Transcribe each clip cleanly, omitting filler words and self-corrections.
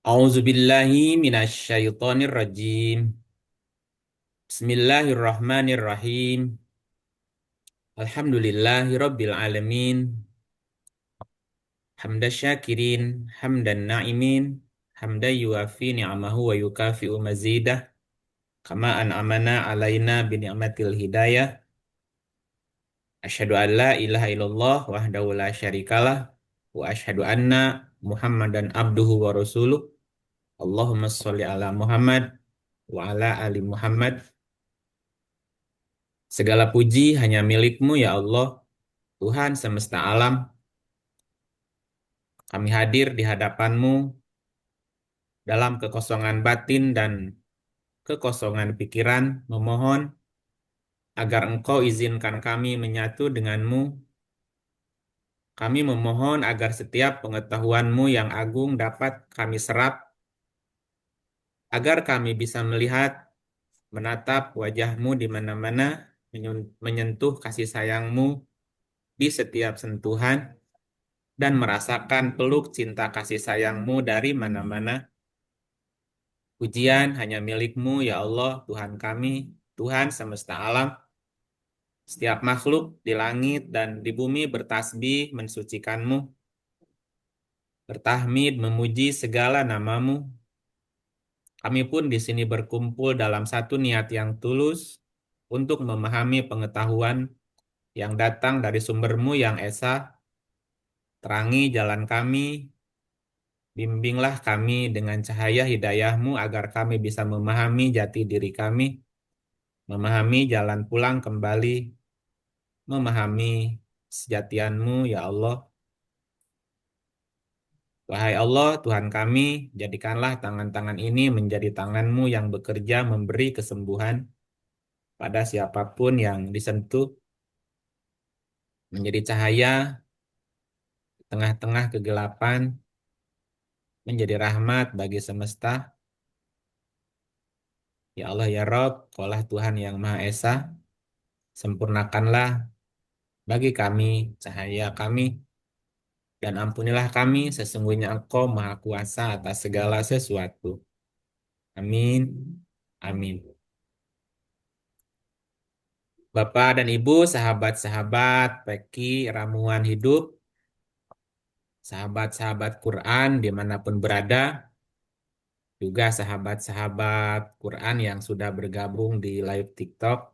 A'udzubillahi minasyaitonirrajim. Bismillahirrahmanirrahim. Alhamdulillahi rabbil alamin. Hamdasyakirin, hamdan na'imin, hamdan yuafi ni'amahu wa yukafi'u mazidah. Kama an'amana alaina bini'matil hidayah. Asyhadu an la ilaha illallah wahdahu la syarikalah. Wa asyhadu anna Muhammadan abduhu wa rasuluh. Allahumma sholli ala Muhammad wa ala ali Muhammad. Segala puji hanya milik-Mu ya Allah, Tuhan semesta alam. Kami hadir di hadapan-Mu dalam kekosongan batin dan kekosongan pikiran, memohon agar Engkau izinkan kami menyatu dengan-Mu. Kami memohon agar setiap pengetahuan-Mu yang agung dapat kami serap, agar kami bisa melihat, menatap wajah-Mu di mana-mana, menyentuh kasih sayang-Mu di setiap sentuhan, dan merasakan peluk cinta kasih sayang-Mu dari mana-mana. Pujian hanya milik-Mu, ya Allah, Tuhan kami, Tuhan semesta alam. Setiap makhluk di langit dan di bumi bertasbih mensucikan-Mu, bertahmid memuji segala nama-Mu. Kami pun di sini berkumpul dalam satu niat yang tulus untuk memahami pengetahuan yang datang dari sumber-Mu yang esa. Terangi jalan kami, bimbinglah kami dengan cahaya hidayah-Mu agar kami bisa memahami jati diri kami, memahami jalan pulang kembali, memahami sejatian-Mu, ya Allah. Wahai Allah, Tuhan kami, jadikanlah tangan-tangan ini menjadi tangan-Mu yang bekerja memberi kesembuhan pada siapapun yang disentuh, menjadi cahaya di tengah-tengah kegelapan, menjadi rahmat bagi semesta. Ya Allah, ya Rob, Kaulah Tuhan yang Maha Esa, sempurnakanlah bagi kami cahaya kami, dan ampunilah kami, sesungguhnya Engkau Maha Kuasa atas segala sesuatu. Amin. Amin. Bapak dan Ibu, sahabat-sahabat Peki Ramuan Hidup, sahabat-sahabat Quran dimanapun berada, juga sahabat-sahabat Quran yang sudah bergabung di live TikTok,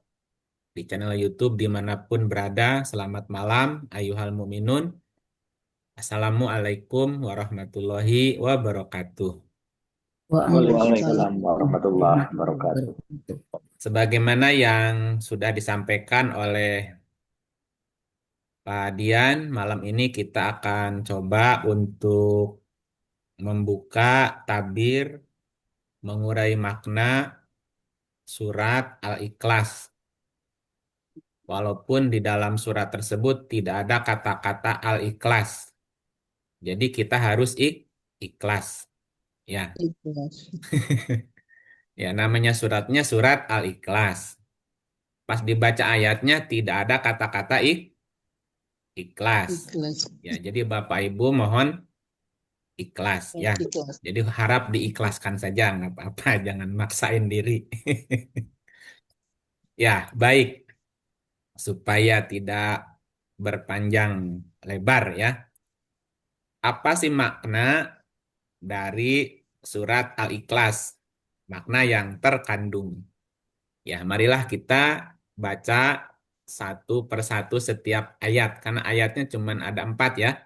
di channel YouTube dimanapun berada, selamat malam, ayuhal mu'minun. Assalamualaikum warahmatullahi wabarakatuh. Waalaikumsalam Waalaikumsalam warahmatullahi warahmatullahi wabarakatuh. wabarakatuh. Sebagaimana yang sudah disampaikan oleh Pak Dian, malam ini kita akan coba untuk membuka tabir, mengurai makna surat Al-Ikhlas. Walaupun di dalam surat tersebut tidak ada kata-kata Al-Ikhlas. Jadi kita harus ikhlas. Ya. Ikhlas. Ya, namanya suratnya surat Al-Ikhlas. Pas dibaca ayatnya tidak ada kata-kata ikhlas. Ikhlas. Ya, jadi Bapak Ibu mohon ikhlas ya. Ikhlas. Jadi harap diikhlaskan saja, nggak apa-apa, jangan maksain diri. Ya, baik. Supaya tidak berpanjang lebar ya. Apa sih makna dari surat Al-Ikhlas? Makna yang terkandung. Ya, marilah kita baca satu persatu setiap ayat. Karena ayatnya cuma ada 4 ya.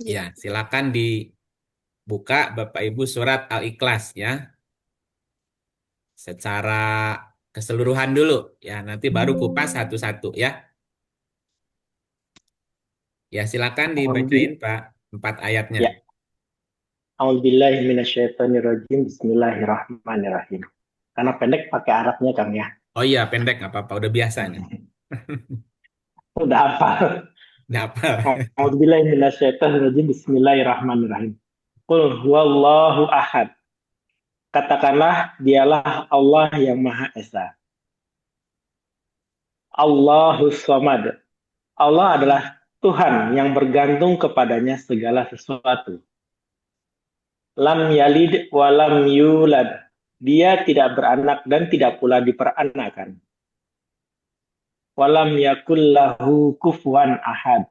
Ya, Ya. silakan dibuka Bapak Ibu surat Al-Ikhlas ya. Secara keseluruhan dulu. Ya, nanti baru kupas satu-satu ya. Ya, silakan dibacain A'udzu- Pak 4 ayatnya. Ya, A'udzubillahi minasyaitonirrajim. Bismillahirrahmanirrahim. Karena pendek pakai Arabnya Kang ya. Oh iya, pendek nggak apa-apa, udah biasa nih. Udah hafal. Nggak apa. A'udzubillahi minasyaitonirrajim. Bismillahirrahmanirrahim. Qul huwallahu ahad. Katakanlah dialah Allah yang Maha Esa. Allahus Samad. Allah adalah Tuhan yang bergantung kepadanya segala sesuatu. Lam yalid wa lam yulad. Dia tidak beranak dan tidak pula diperanakan. Walam yakul lahu kufuwan ahad.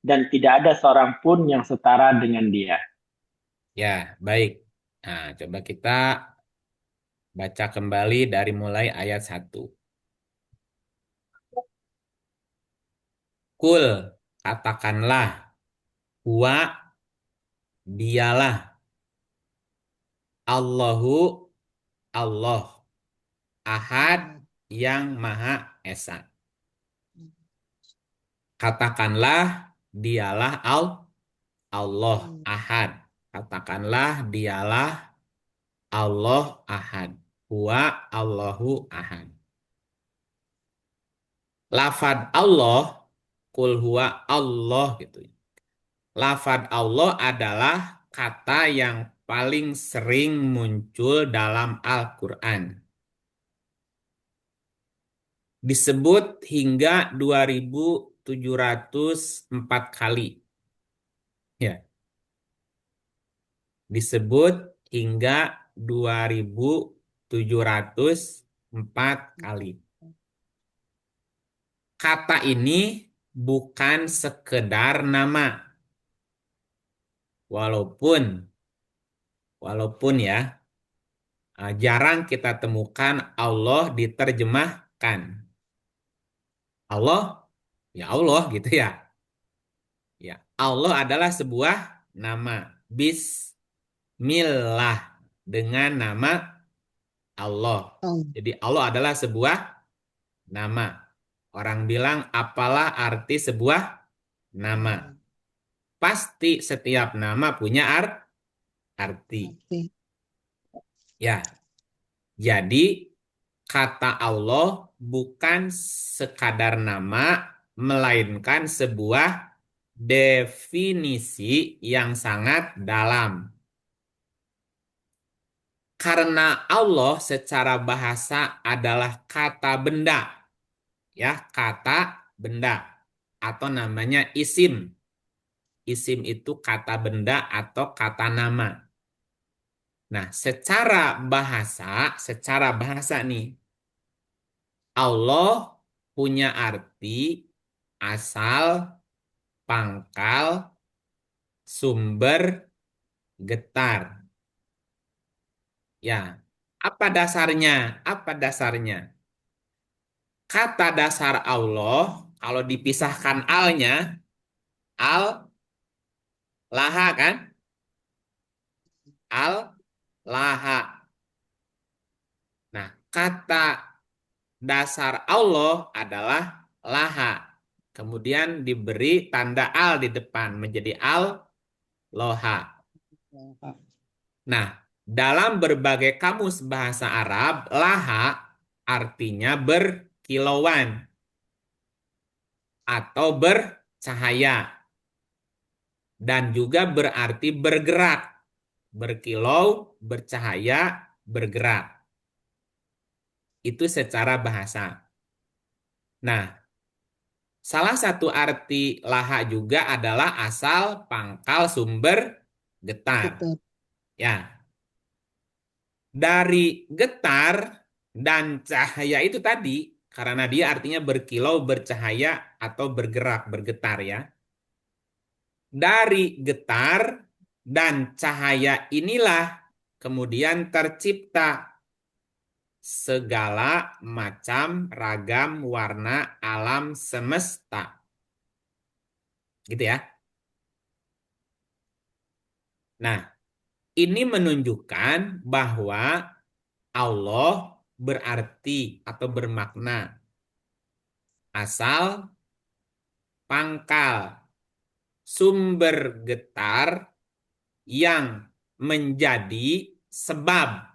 Dan tidak ada seorang pun yang setara dengan dia. Ya, baik. Nah, coba kita baca kembali dari mulai ayat 1. Kul, katakanlah, huwa, dialah, Allahu, Allah, Ahad, yang Maha Esa. Katakanlah, dialah Allah, Ahad. Katakanlah, dialah Allah, Ahad. Huwa, Allahu, Ahad. Lafad Allah, kul huwa Allah gitu. Lafad Allah adalah kata yang paling sering muncul dalam Al-Quran. Disebut hingga 2704 kali. Ya, disebut hingga 2704 kali. Kata ini bukan sekedar nama. Walaupun ya, jarang kita temukan Allah diterjemahkan. Allah, ya Allah gitu ya. Ya, Allah adalah sebuah nama. Bismillah, dengan nama Allah. Jadi Allah adalah sebuah nama. Orang bilang, apalah arti sebuah nama? Pasti setiap nama punya arti. Ya, jadi kata Allah bukan sekadar nama, melainkan sebuah definisi yang sangat dalam. Karena Allah secara bahasa adalah kata benda, ya, kata benda, atau namanya isim. Isim itu kata benda atau kata nama. Nah, secara bahasa nih, Allah punya arti asal, pangkal, sumber, getar. Ya, apa dasarnya? Apa dasarnya? Kata dasar Allah, kalau dipisahkan alnya, al, laha kan? Al, laha. Nah, kata dasar Allah adalah laha. Kemudian diberi tanda al di depan menjadi al loha. Nah, dalam berbagai kamus bahasa Arab, laha artinya berkilauan atau bercahaya dan juga berarti bergerak, berkilau, bercahaya, bergerak. Itu secara bahasa. Nah, salah satu arti laha juga adalah asal, pangkal, sumber, getar. Ya, dari getar dan cahaya itu tadi, karena dia artinya berkilau, bercahaya, atau bergerak, bergetar ya. Dari getar dan cahaya inilah kemudian tercipta segala macam ragam warna alam semesta. Gitu ya. Nah, ini menunjukkan bahwa Allah berarti atau bermakna asal, pangkal, sumber getar yang menjadi sebab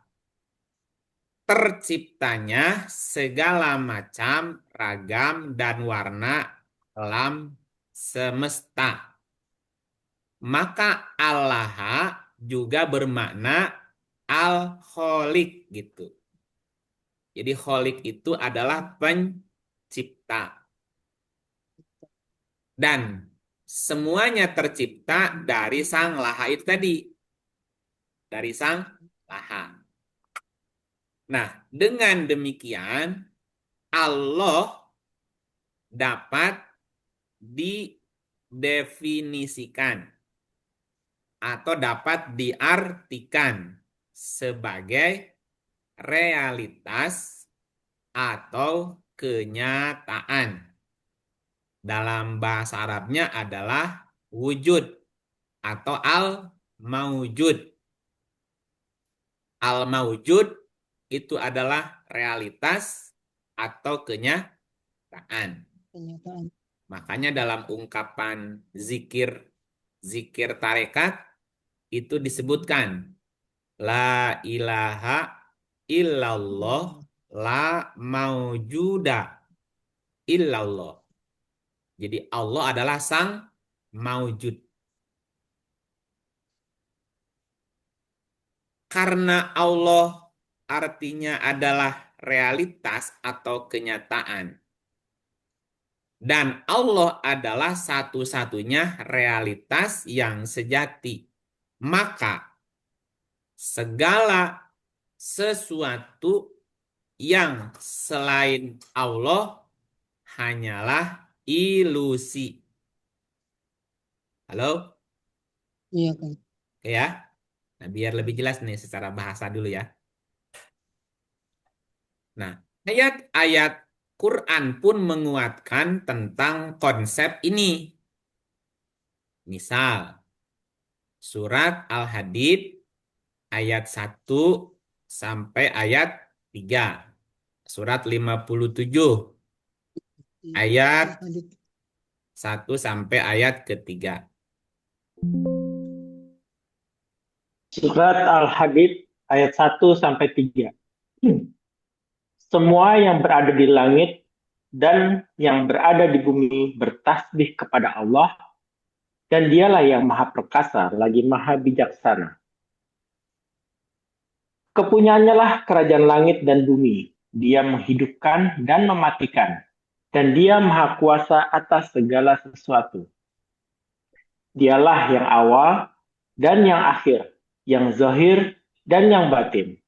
terciptanya segala macam ragam dan warna alam semesta. Maka Allah juga bermakna Al-Kholiq gitu. Jadi Kholiq itu adalah pencipta. Dan semuanya tercipta dari sang laha itu tadi. dari sang laha. Nah, dengan demikian Allah dapat didefinisikan atau dapat diartikan sebagai realitas atau kenyataan. Dalam bahasa Arabnya adalah wujud atau al-maujud. Al-maujud itu adalah realitas atau kenyataan. Kenyataan. Makanya dalam ungkapan zikir tarekat itu disebutkan la ilaha illallah la maujuda illallah. Jadi Allah adalah sang maujud. Karena Allah artinya adalah realitas atau kenyataan. Dan Allah adalah satu-satunya realitas yang sejati. Maka segala sesuatu yang selain Allah hanyalah ilusi. Halo? Iya kan. Oke ya? Nah, biar lebih jelas nih secara bahasa dulu ya. Nah, ayat-ayat Quran pun menguatkan tentang konsep ini. Misal, surat Al-Hadid ayat 1 sampai ayat 3. Surat 57 ayat 1 sampai ayat ketiga. Surat Al-Hadid ayat 1 sampai 3. Semua yang berada di langit dan yang berada di bumi bertasbih kepada Allah, dan dialah yang maha perkasa lagi maha bijaksana. Kepunyaannya lah kerajaan langit dan bumi. Dia menghidupkan dan mematikan, dan dia maha kuasa atas segala sesuatu. Dialah yang awal dan yang akhir, yang zahir dan yang batin.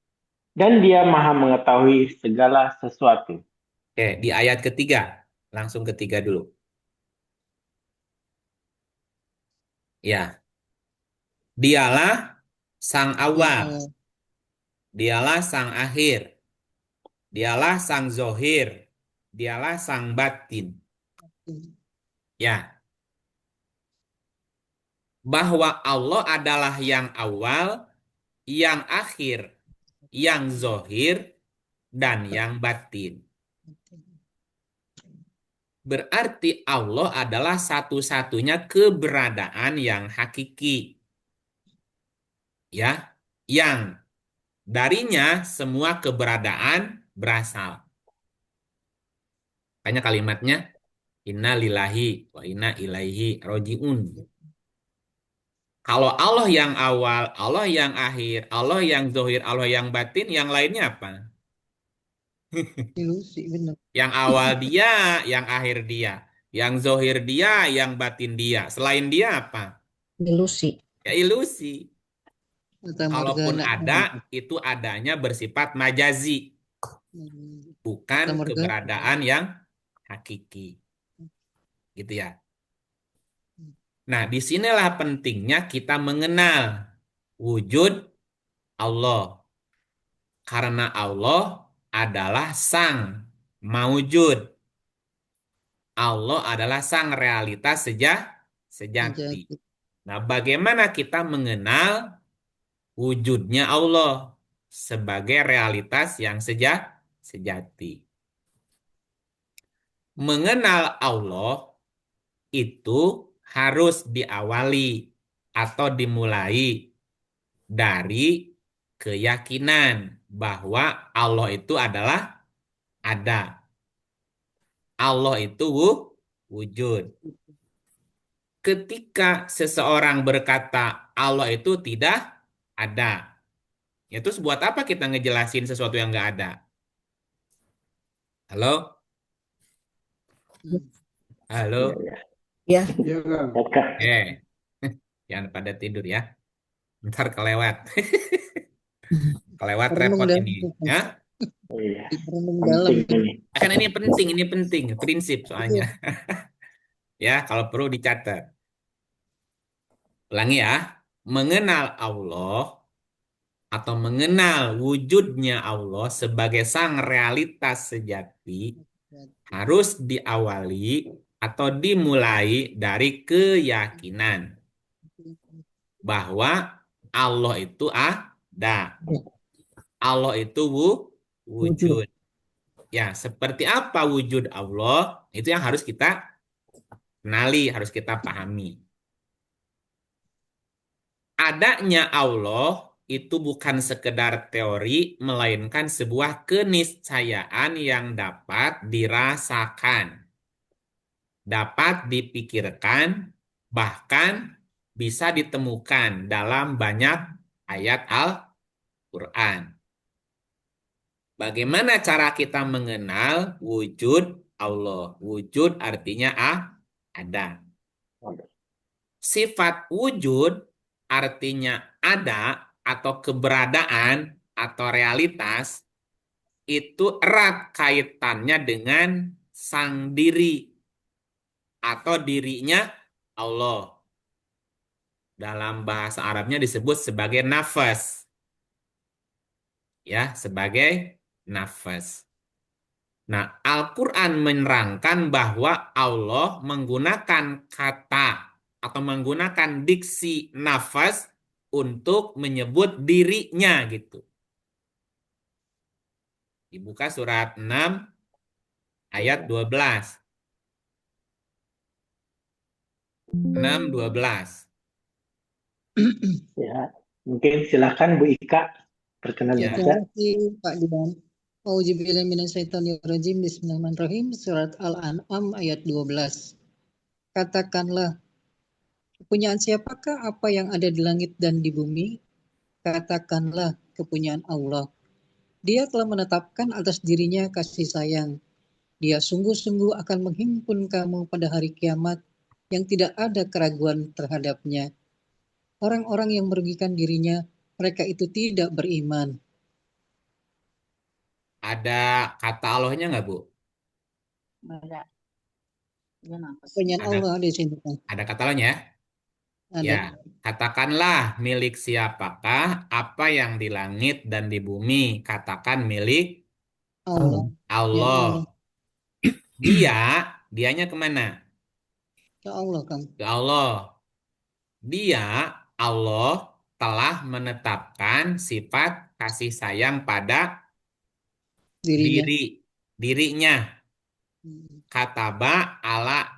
Dan dia maha mengetahui segala sesuatu. Oke, di ayat ketiga. Langsung ketiga dulu. Ya. Dialah sang awal. Dialah sang akhir. Dialah sang zohir. Dialah sang batin. Ya. Bahwa Allah adalah yang awal, yang akhir, yang zohir, dan yang batin. Berarti Allah adalah satu-satunya keberadaan yang hakiki. Ya, yang darinya semua keberadaan berasal. Makanya kalimatnya inna lillahi wa inna ilaihi roji'un. Kalau Allah yang awal, Allah yang akhir, Allah yang zohir, Allah yang batin, yang lainnya apa? Ilusi benar. Yang awal dia, yang akhir dia. Yang zohir dia, yang batin dia. Selain dia apa? Ilusi. Ya ilusi. Kata Kalaupun Morgana. ada, itu adanya bersifat majazi. Bukan Kata Morgana. keberadaan yang hakiki. Gitu ya. Nah, disinilah pentingnya kita mengenal wujud Allah. Karena Allah adalah sang maujud. Allah adalah sang realitas sejati. Nah, bagaimana kita mengenal wujudnya Allah sebagai realitas yang sejati? Mengenal Allah itu harus diawali atau dimulai dari keyakinan bahwa Allah itu adalah ada. Allah itu wujud. Ketika seseorang berkata Allah itu tidak ada, ya terus buat apa kita ngejelasin sesuatu yang nggak ada? Halo? Halo? Ya. Ya. Oke. Jangan pada tidur ya. Ntar kelewat. Kelewat Renung repot dalam ini. itu, Kang. Ya, Iya, Renung dalam penting itu. ini. akan ini penting, prinsip soalnya. Iya. Ya, kalau perlu dicatat. Ulangi ya. Mengenal Allah atau mengenal wujudnya Allah sebagai sang realitas sejati harus diawali atau dimulai dari keyakinan bahwa Allah itu ada. Allah itu Wujud. wujud. Ya, seperti apa wujud Allah? Itu yang harus kita kenali, harus kita pahami. Adanya Allah itu bukan sekedar teori, melainkan sebuah keniscayaan yang dapat dirasakan, dapat dipikirkan, bahkan bisa ditemukan dalam banyak ayat Al-Quran. Bagaimana cara kita mengenal wujud Allah? Wujud artinya ada. Sifat wujud artinya ada atau keberadaan atau realitas itu erat kaitannya dengan sang diri atau dirinya Allah. Dalam bahasa Arabnya disebut sebagai nafas. Ya, sebagai nafas. Nah, Al-Quran menerangkan bahwa Allah menggunakan kata atau menggunakan diksi nafas untuk menyebut dirinya gitu. Dibuka surat 6 ayat 12. 6:12. Ya, mungkin silakan Bu Ika perkenan Ya, membaca. Terima kasih Pak Diban. Auzubillahiminasyaitonirrajim. Bismillahirrahmanirrahim. Surat Al-An'am ayat 12. Katakanlah, kepunyaan siapakah apa yang ada di langit dan di bumi? Katakanlah, kepunyaan Allah. Dia telah menetapkan atas dirinya kasih sayang. Dia sungguh-sungguh akan menghimpun kamu pada hari kiamat yang tidak ada keraguan terhadapnya. Orang-orang yang merugikan dirinya, mereka itu tidak beriman. ada kata Allahnya nggak, Bu? Ada. Kepunyaan Ada Allah di sini kan. ada kata Allahnya ya? Ada. Ya, katakanlah milik siapakah apa yang di langit dan di bumi. Katakan milik Allah. Ya Allah. Allah. Dianya kemana? Ya Allah kan. Ke Allah. Dia, Allah, telah menetapkan sifat kasih sayang pada Dirinya. dirinya. Hmm. Kataba ala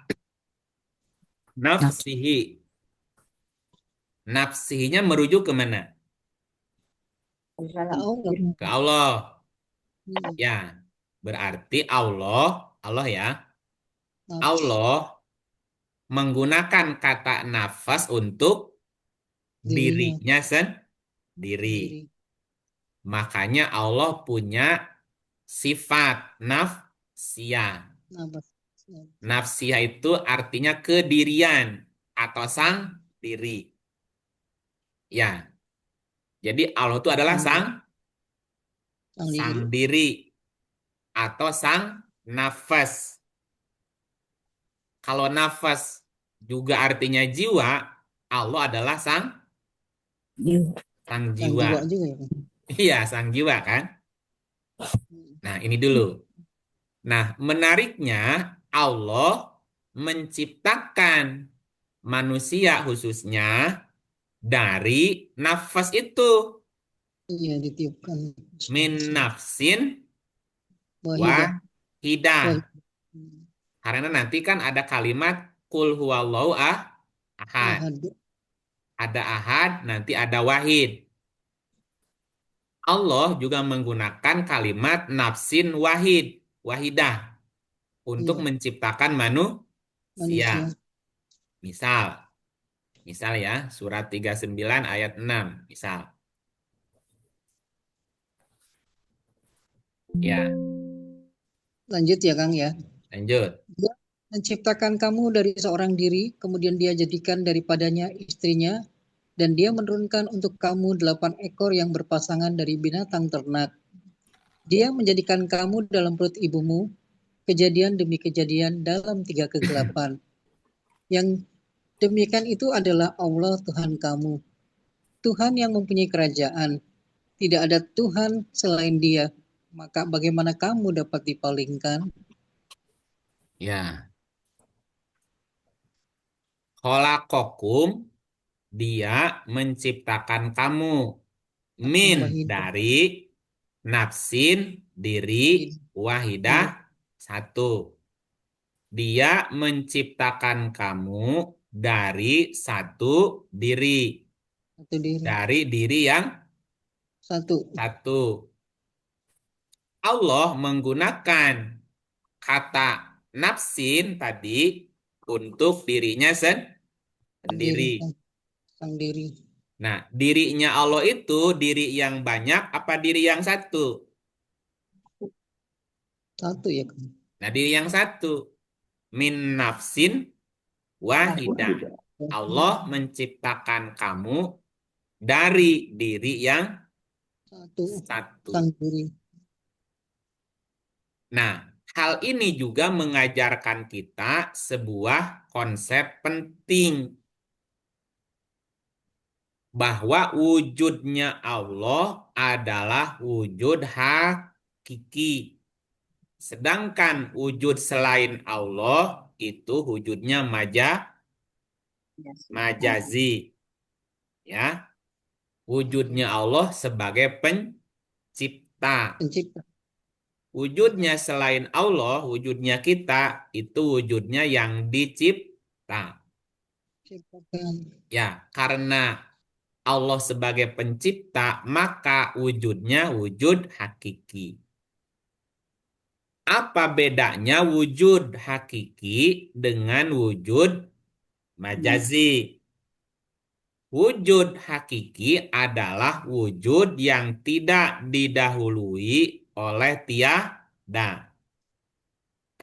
nafsihi. Nafsihinya merujuk kemana? Ya Allah. Ke Allah. Hmm. Ya, berarti Allah ya. Nafs. Allah menggunakan kata nafas untuk Dirinya dirinya sendiri. sendiri. Makanya Allah punya sifat nafsiyah. Nafas. Nafsiyah itu artinya kedirian atau sang diri. Ya, jadi Allah itu adalah Sang sang diri. diri atau sang nafas. Kalau nafas juga artinya jiwa, Allah adalah sang Sang jiwa. jiwa juga ya kan. Iya, sang jiwa kan? Nah, ini dulu. Nah, menariknya Allah menciptakan manusia khususnya dari nafas itu. Iya ditiupkan. Min nafsin Wahidah. wahidah. Wahidah. Karena nanti kan ada kalimat kul huwallahu ahad. Ahad. Ada ahad, nanti ada wahid. Allah juga menggunakan kalimat nafsin wahidah untuk Iya. menciptakan manusia. Manusia. Misal ya, surat 39 ayat 6, misal. Ya, Lanjut ya Kang ya. lanjut. Dia menciptakan kamu dari seorang diri, kemudian dia jadikan daripadanya istrinya, Dan Dia menurunkan untuk kamu 8 ekor yang berpasangan dari binatang ternak. Dia menjadikan kamu dalam perut ibumu, kejadian demi kejadian dalam 3 kegelapan. Yang demikian itu adalah Allah Tuhan kamu, Tuhan yang mempunyai kerajaan. Tidak ada Tuhan selain Dia. Maka bagaimana kamu dapat dipalingkan? Ya, kholakokum, dia menciptakan kamu min Wahidah. dari nafsin diri wahidah satu. Dia menciptakan kamu dari satu diri, Satu diri. dari diri yang Satu. satu. Allah menggunakan kata nafsin tadi untuk dirinya Sendiri. sendiri. Sang diri. Nah, dirinya Allah itu diri yang banyak apa diri yang satu? Satu ya. Nah, diri yang satu. Min nafsin wahidah. Allah menciptakan kamu dari diri yang Satu. satu. Sang diri. Nah, hal ini juga mengajarkan kita sebuah konsep penting bahwa wujudnya Allah adalah wujud hakiki. Sedangkan wujud selain Allah itu wujudnya majazi. Ya, wujudnya Allah sebagai pencipta. Pencipta. Wujudnya selain Allah, wujudnya kita itu wujudnya yang dicipta. Ciptakan. Ya, karena Allah sebagai pencipta, maka wujudnya wujud hakiki. Apa bedanya wujud hakiki dengan wujud majazi? Wujud hakiki adalah wujud yang tidak didahului oleh tiada.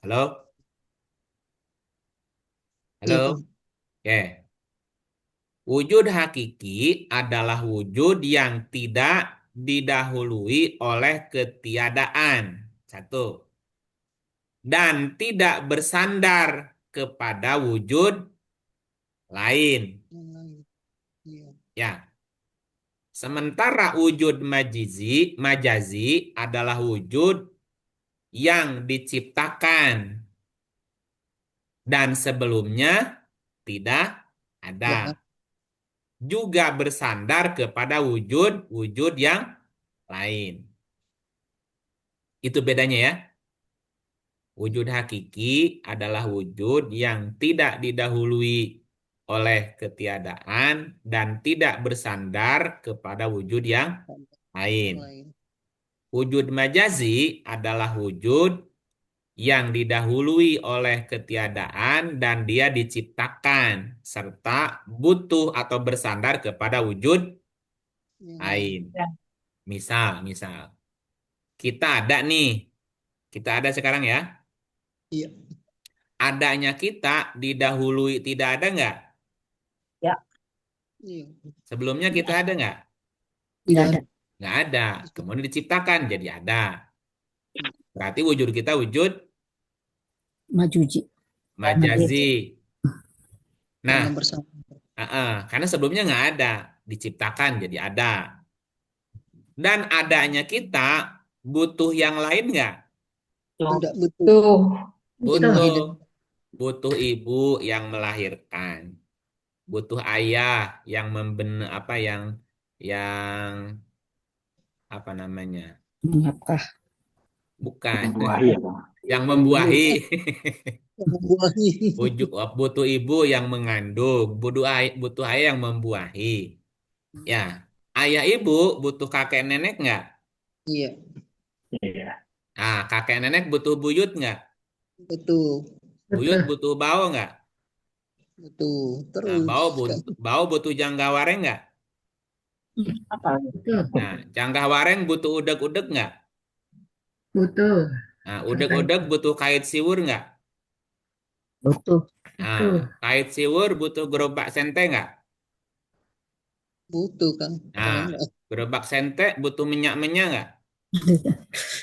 Halo? Iya, Halo? Kang. Oke. Wujud hakiki adalah wujud yang tidak didahului oleh ketiadaan. Satu. Dan tidak bersandar kepada wujud lain. Yang lain. Iya. Ya. Sementara wujud majazi adalah wujud yang diciptakan dan sebelumnya tidak Ya. ada. Juga bersandar kepada wujud-wujud yang lain. Itu bedanya ya. Wujud hakiki adalah wujud yang tidak didahului oleh ketiadaan dan tidak bersandar kepada wujud yang Yang lain. lain. Wujud majazi adalah wujud yang didahului oleh ketiadaan dan dia diciptakan serta butuh atau bersandar kepada wujud Yang lain. lain. Misal, kita ada nih, kita ada sekarang ya. Iya. Adanya kita didahului tidak ada nggak? Iya. Sebelumnya kita ada nggak? Tidak ada. Nggak ada. Kemudian diciptakan jadi ada. Berarti wujud kita wujud majazi. Karena Nah, bersama. karena sebelumnya nggak ada, diciptakan jadi ada. Dan adanya kita butuh yang lain nggak? Tidak betul. Butuh. Butuh ibu yang melahirkan. Butuh ayah yang yang apa namanya? Bukan. Membuahi ya, Bang. Yang membuahi. Membuahi. Butuh ibu yang mengandung, butuh ayah yang membuahi. Ya, ayah ibu butuh kakek nenek nggak? Iya. Iya. Nah, kakek nenek butuh buyut nggak? Betul. Buyut butuh bau nggak? Betul. Nah, Terus. bau butuh jangkawareng nggak? Nah, jangkawareng butuh udeg-udeg nggak? Butuh. Nah, udeg-udeg butuh kait siwur nggak? Butuh. Nah, kait siwur butuh gerobak sente nggak? Butuh, Kang. Kalau Nah, enggak, gerobak sentek butuh minyak-minyak nggak?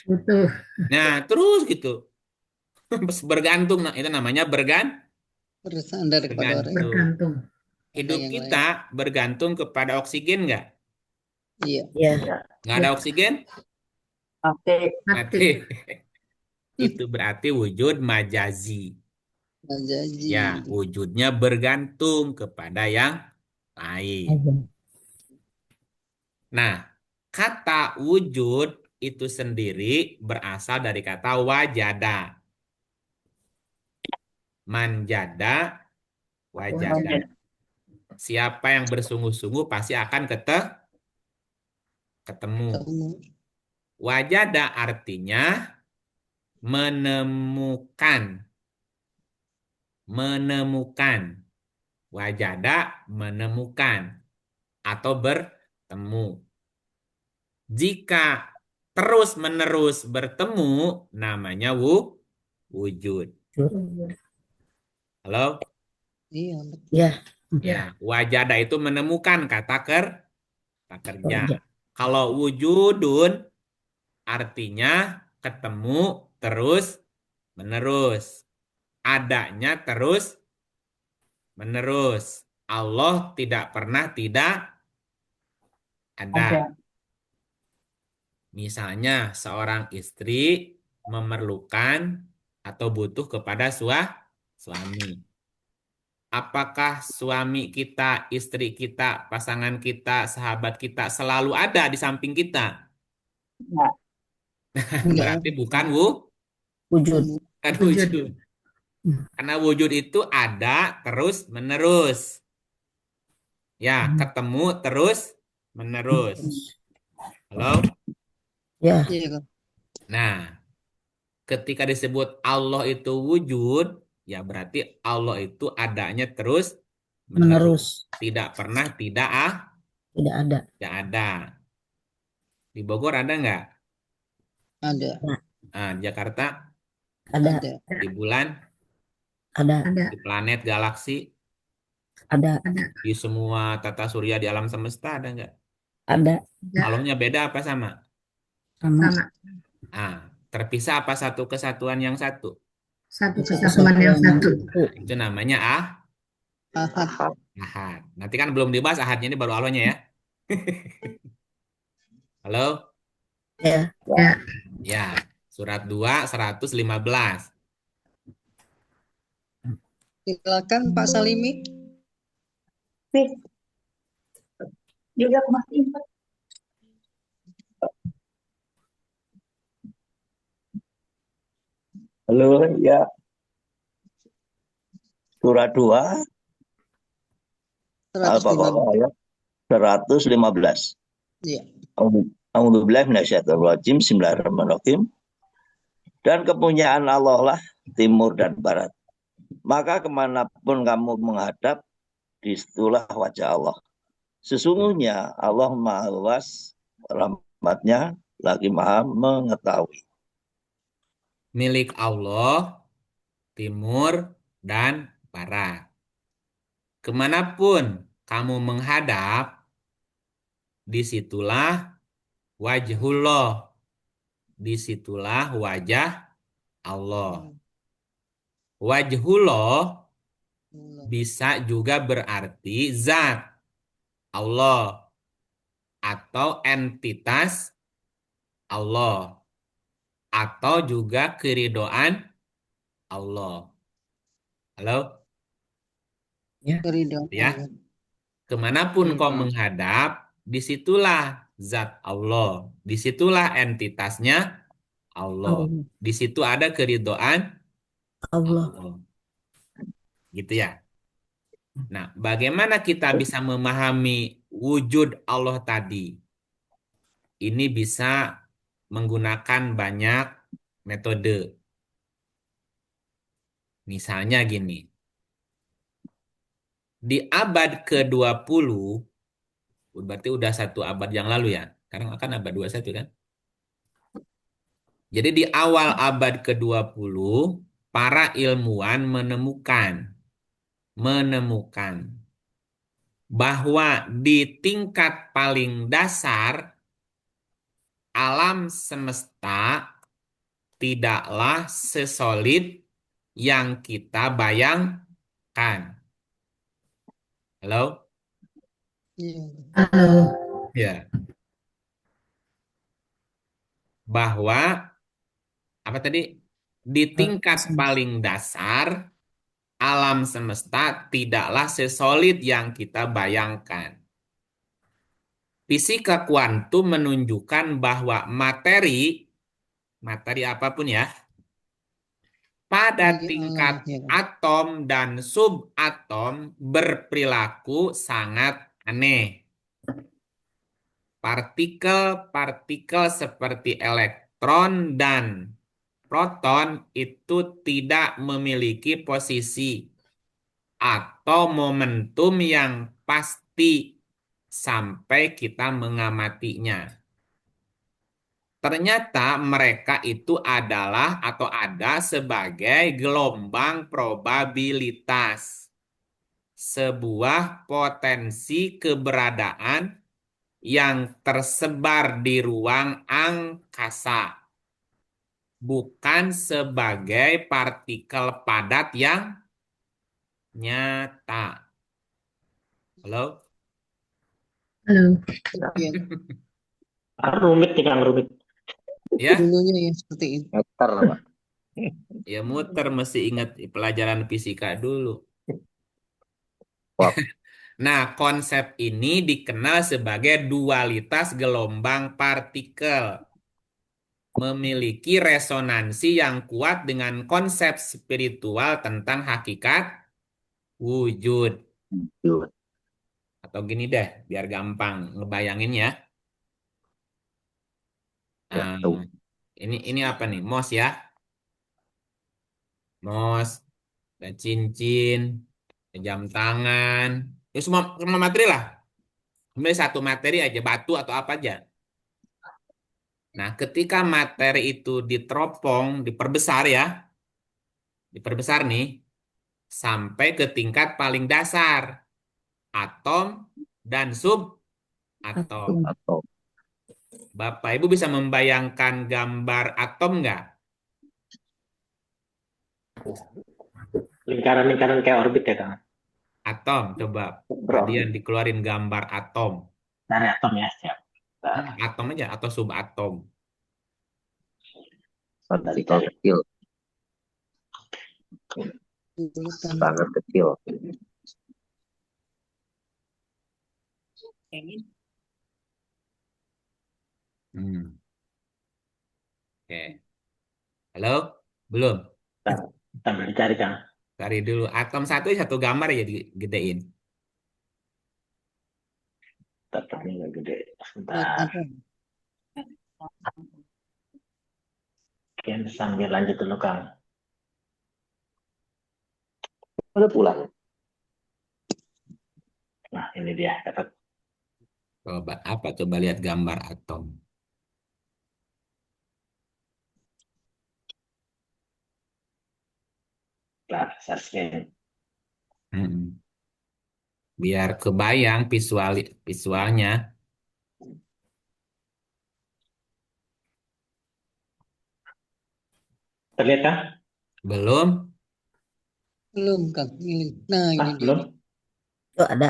Butuh. Nah, terus gitu. Bergantung. Nah, itu namanya bersandar kepada orang yang bergantung. Bergantung. orang Hidup yang lain. kita bergantung kepada oksigen nggak? Iya. Ya, Nggak ada oksigen? Oke. Mati. Mati. Itu berarti wujud majazi. Majazi. Ya, wujudnya bergantung kepada yang lain. Nah, kata wujud itu sendiri berasal dari kata wajada. Manjada, wajada. Siapa yang bersungguh-sungguh pasti akan ketemu. Kamu Wajada artinya menemukan. Menemukan. Wajada menemukan atau bertemu. Jika terus-menerus bertemu, namanya wujud. Halo? iya, betul. ya, Ya, wajada itu menemukan kata kerja. Kalau wujudun artinya ketemu terus menerus. Adanya terus menerus. Allah tidak pernah tidak ada. Misalnya seorang istri memerlukan atau butuh kepada suami. Apakah suami kita, istri kita, pasangan kita, sahabat kita selalu ada di samping kita? Enggak. Berarti bukan wujud. bukan Wujud. wujud. Karena wujud itu ada terus menerus. Ya, ketemu terus menerus. Halo? Ya, Iya, Kang. Nah, ketika disebut Allah itu wujud, ya berarti Allah itu adanya terus menerus. menerus. Tidak pernah Tidak ada. tidak ada. Di Bogor ada nggak? Ada. Nah, di Jakarta, Ada. Ada. di bulan, Ada. Ada. di planet, galaksi, Ada. Ada. di semua tata surya di alam semesta ada nggak? Ada. Ada. Allahnya beda apa sama? Sama. Sama. Ah, terpisah apa satu kesatuan yang satu? Satu kesatuan yang satu. Itu namanya Ahad. ahad. Nanti kan belum dibahas ahadnya, ini baru Allahnya ya. Halo? Ya, Ya. Ya, surat 2, 115. Silakan Pak Salimi. Juga aku masih ingat. Halo, ya. Surah 2, 115. Al-Baqarah ayat 115. Iya. A'udzubillahi minasyaitonirrajim. Bismillahirrahmanirrahim. Dan kepunyaan Allah lah timur dan barat. Maka kemanapun kamu menghadap, disitulah wajah Allah. Sesungguhnya Allah Maha Luas rahmatnya, lagi Maha mengetahui. Milik Allah, timur dan barat. Kemanapun kamu menghadap, disitulah wajhullah. Disitulah wajah Allah. Wajhullah bisa juga berarti zat Allah atau entitas Allah atau juga keridoan Allah. Halo? Keridhaan Ya. Allah. Kemanapun kau menghadap, disitulah zat Allah. Disitulah entitasnya Allah. Di situ ada keridoan Allah. Allah. Gitu ya. Nah, bagaimana kita bisa memahami wujud Allah tadi? Ini bisa menggunakan banyak metode. Misalnya gini. Di abad ke-20, berarti udah satu abad yang lalu ya. Sekarang akan abad 21 kan? Jadi di awal abad ke-20, para ilmuwan menemukan bahwa di tingkat paling dasar alam semesta tidaklah sesolid yang kita bayangkan. Halo? Iya. Halo. Ya. Bahwa apa tadi? Di tingkat paling dasar alam semesta tidaklah sesolid yang kita bayangkan. Fisika kuantum menunjukkan bahwa materi apapun ya, pada Di alam tingkat ya kan. atom dan subatom berperilaku sangat aneh. Partikel-partikel seperti elektron dan proton itu tidak memiliki posisi atau momentum yang pasti sampai kita mengamatinya. Ternyata mereka itu adalah atau ada sebagai gelombang probabilitas, sebuah potensi keberadaan yang tersebar di ruang angkasa, bukan sebagai partikel padat yang nyata. Halo? Halo. Ya, Rumit nih Kang, rumit. Ya, dulunya ya seperti itu. Meter, Pak. ya muter mesti ingat pelajaran fisika dulu. Wah. Nah, konsep ini dikenal sebagai dualitas gelombang partikel. Memiliki resonansi yang kuat dengan konsep spiritual tentang hakikat wujud. Atau gini deh, biar gampang ngebayangin ya. Ini apa nih? Mos ya. Mos, dan cincin, dan jam tangan. Ya semua materi lah. Sebenarnya satu materi aja, batu atau apa aja. Nah, ketika materi itu diteropong, diperbesar ya, diperbesar nih, sampai ke tingkat paling dasar, atom dan subatom. Atom. Bapak Ibu bisa membayangkan gambar atom nggak? Lingkaran-lingkaran kayak orbit ya Kang. Atom, coba. Bro, Kalian dikeluarin gambar atom. dari atom ya, siap. Atom aja atau subatom. Partikel kecil, Urutan. sangat kecil. Oke. Halo? Belum? Sambil dicari Kang. Cari dulu. Atom satu gambar ya digedein. Tetapnya nggak gede. Buat Sebentar. apa? Oke, sambil lanjut dulu Kang. Udah pulang. Nah, ini dia. Coba apa? Coba lihat gambar atom. Nah, saya scan. Biar kebayang visualnya. Terlihat Kang? Belum? Belum Kang. Ini. Nah, ini dia. Belum? Itu ada.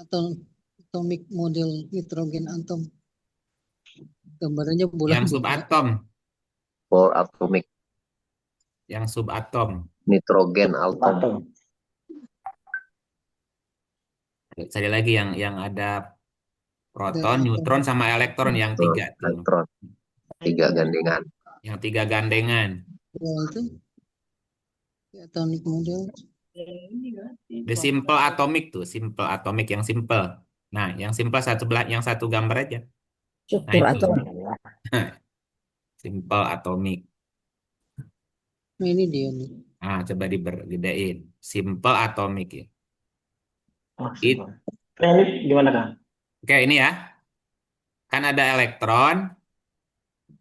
Atau atomic model nitrogen atom. Gambarannya bola. Yang subatom. For atomic Yang subatom. nitrogen atom. Sekali lagi yang ada proton, Ada neutron, sama elektron yang tiga tuh. Elektron. 3 gandengan. Yang 3 gandengan. ya, itu atomic model. The simple atomic tuh, simple atomic yang simple. Nah, yang simple yang satu gambar aja. Nah, Syukur itu atom. simple atomic. Nah, ini dia nih. Nah, coba digedein. Simple atomic ya. Oh, ini gimana Kang? Oke, ini ya. Kan ada elektron,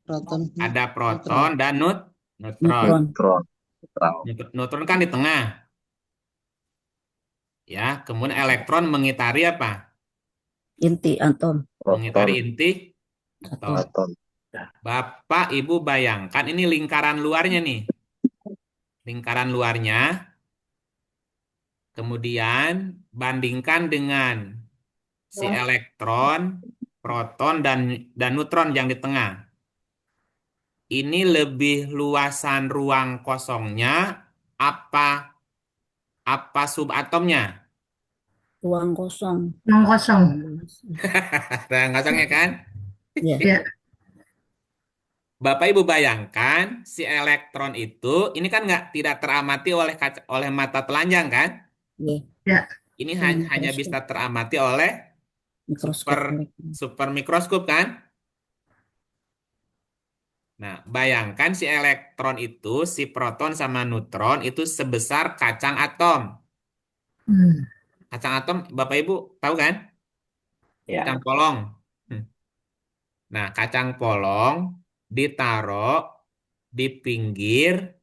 Proton. ada proton, dan neutron. Neutron. Neutron kan di tengah. Ya, kemudian elektron mengitari apa? Inti atom. Mengitari Proton, inti Atom. atom. atom. Bapak, Ibu bayangkan ini lingkaran luarnya nih. Lingkaran luarnya, kemudian bandingkan dengan si elektron, proton, dan neutron yang di tengah. Ini lebih luasan ruang kosongnya apa subatomnya? Ruang kosong. Ruang kosong. Ruang kosongnya kan? Ya. Ya. Bapak Ibu bayangkan si elektron itu ini kan tidak teramati oleh mata telanjang kan? Ya. Ya. Ini Sama hanya mikroskop. bisa teramati oleh Mikroskop. super mikroskop kan? Nah, bayangkan si elektron itu, si proton sama neutron itu sebesar kacang atom. Hmm. Kacang atom, Bapak Ibu tahu kan? Ya. Kacang polong. Hmm. Nah, kacang polong ditaruh di pinggir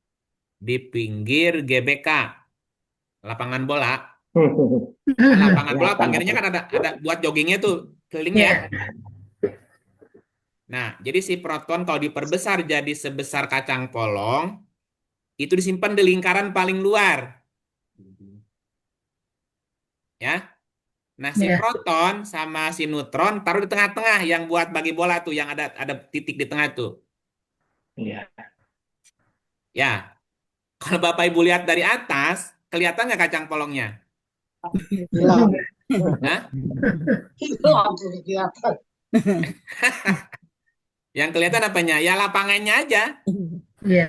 GBK, lapangan bola. Kan lapangan bola Kelihatan pinggirnya aku. kan ada buat joggingnya tuh keliling ya. Ya. Nah, jadi si proton kalau diperbesar jadi sebesar kacang polong, itu disimpan di lingkaran paling luar. Ya. Nah, si Ya. proton sama si neutron taruh di tengah-tengah yang buat bagi bola tuh yang ada titik di tengah tuh. Iya. Ya, kalau Bapak Ibu lihat dari atas, kelihatan nggak kacang polongnya? Hah? Yang kelihatan apanya? Ya lapangannya aja. Ya.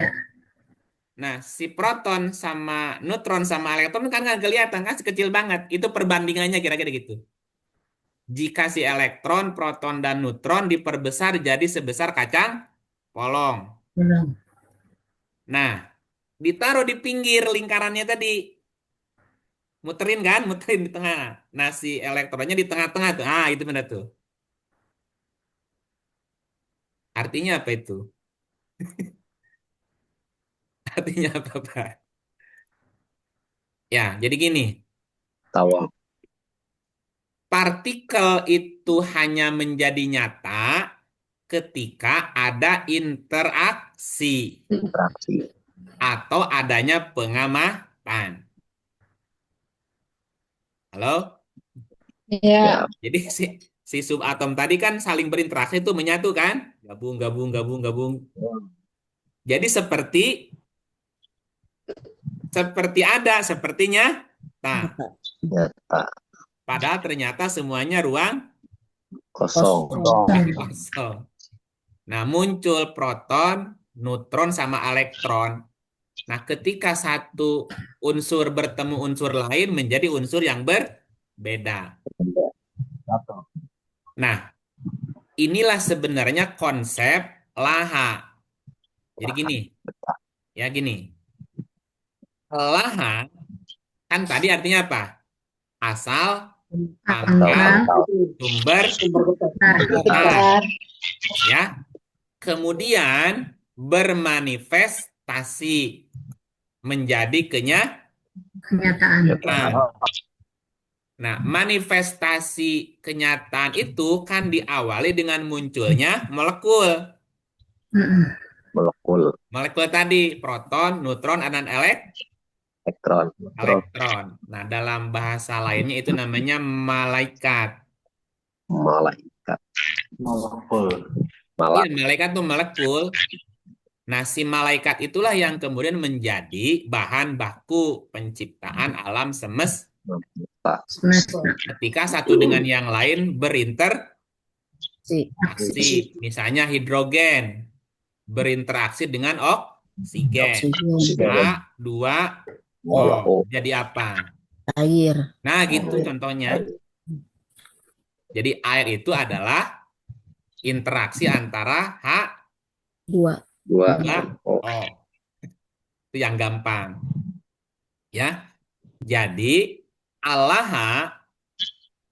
Nah, si proton sama neutron sama elektron kan nggak kelihatan kan sekecil banget. Itu perbandingannya kira-kira gitu. Jika si elektron, proton, dan neutron diperbesar jadi sebesar kacang polong. Belum. Nah, ditaruh di pinggir lingkarannya tadi. Muterin kan? Muterin di tengah. Nah, si elektronnya di tengah-tengah tuh. Ah, itu benar tuh. Artinya apa itu? Artinya apa, Pak? Ya, jadi gini. Tahu. Partikel itu hanya menjadi nyata ketika ada interaksi Interaksi. atau adanya pengamatan. Halo? Ya. Jadi si subatom tadi kan saling berinteraksi itu menyatu kan? Gabung, gabung, gabung, gabung. Jadi seperti ada, sepertinya. Nah, Nyata. padahal ternyata semuanya ruang Kosong. kosong. Nah, muncul proton, neutron, sama elektron. Nah, ketika satu unsur bertemu unsur lain menjadi unsur yang berbeda. Nah, inilah sebenarnya konsep laha. Jadi gini, ya gini. Laha kan tadi artinya apa? Asal, pangkal, sumber, besar. Ya. Kemudian bermanifestasi menjadi Kenyataan. kenyataan. Nah, manifestasi kenyataan itu kan diawali dengan munculnya molekul. Mm-mm. Molekul. Molekul tadi, proton, neutron, dan Elektron. elektron. Nah, dalam bahasa lainnya itu namanya malaikat. Malaikat. Molekul. Iya, malaikat tuh molekul. Nah, si malaikat itulah yang kemudian menjadi bahan baku penciptaan alam semesta. Semesta. Ketika satu dengan yang lain berinteraksi, Si. misalnya hidrogen berinteraksi dengan oksigen. Oksigen. H2O. Jadi apa? Air. Nah, gitu contohnya. Jadi air itu adalah interaksi antara Dua. H2O. Itu yang gampang. Ya. Jadi Allah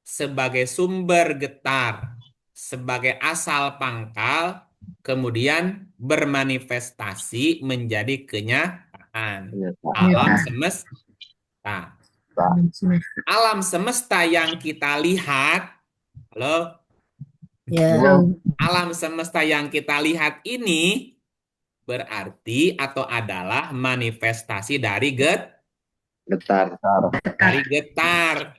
sebagai sumber getar, sebagai asal pangkal, kemudian bermanifestasi menjadi kenyataan alam semesta. Alam semesta. Alam semesta yang kita lihat, halo, Ya. Tahu. alam semesta yang kita lihat ini berarti atau adalah manifestasi dari Getar. dari getar.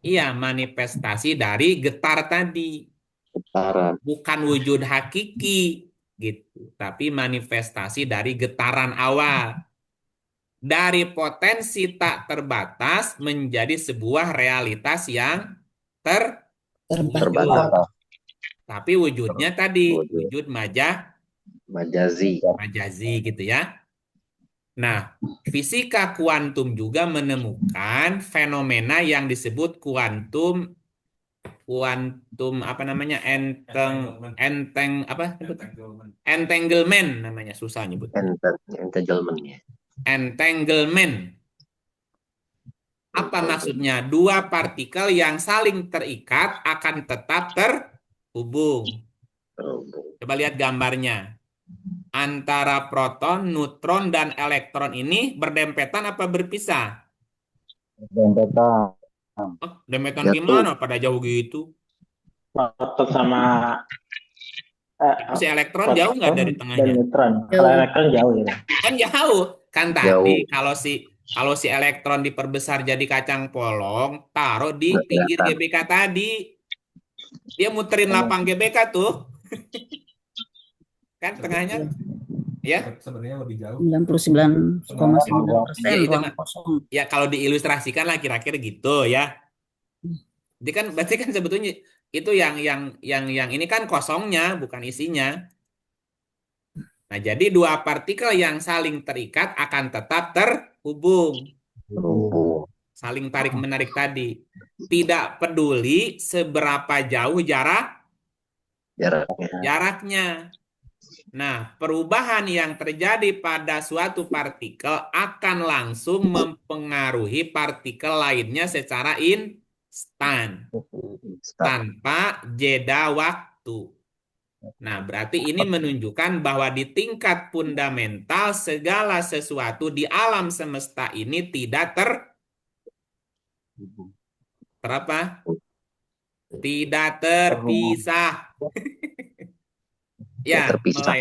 Iya, manifestasi dari getar tadi. Getaran. Bukan wujud hakiki gitu, tapi manifestasi dari getaran awal. Dari potensi tak terbatas menjadi sebuah realitas yang terwujud. Terbatas. Tapi wujudnya tadi Wujud. wujud Majazi. majazi gitu ya. Nah, fisika kuantum juga menemukan fenomena yang disebut kuantum apa namanya, entanglement namanya, susah nyebut. Entanglement ya. Entanglement. Apa maksudnya? Dua partikel yang saling terikat akan tetap terhubung. Coba lihat gambarnya. Antara proton, neutron, dan elektron ini berdempetan apa berpisah? Dempetan. Oh, dempetan Jatuh. gimana? Pada jauh gitu. Proton sama Si elektron jauh nggak dari dan tengahnya? neutron. Jauh. Kalau elektron jauh ya. Kan jauh. Kan Jauh. tadi kalau si elektron diperbesar jadi kacang polong, taruh di Nggak pinggir kelihatan. GBK tadi. Dia muterin lapang GBK tuh. Kan tengahnya, ya? Sebenarnya lebih jauh. 99,9% Ya, itu ruang mah. kosong. Ya kalau diilustrasikan lah kira-kira gitu ya. Jadi kan berarti kan sebetulnya itu yang ini kan kosongnya, bukan isinya. Nah, jadi dua partikel yang saling terikat akan tetap terhubung. Terhubung. Saling tarik-menarik tadi. Tidak peduli seberapa jauh Jaraknya. jaraknya. Nah, perubahan yang terjadi pada suatu partikel akan langsung mempengaruhi partikel lainnya secara instan, tanpa jeda waktu. Nah, berarti ini menunjukkan bahwa di tingkat fundamental segala sesuatu di alam semesta ini tidak terapa? Tidak terpisah. Ya, Terpisah.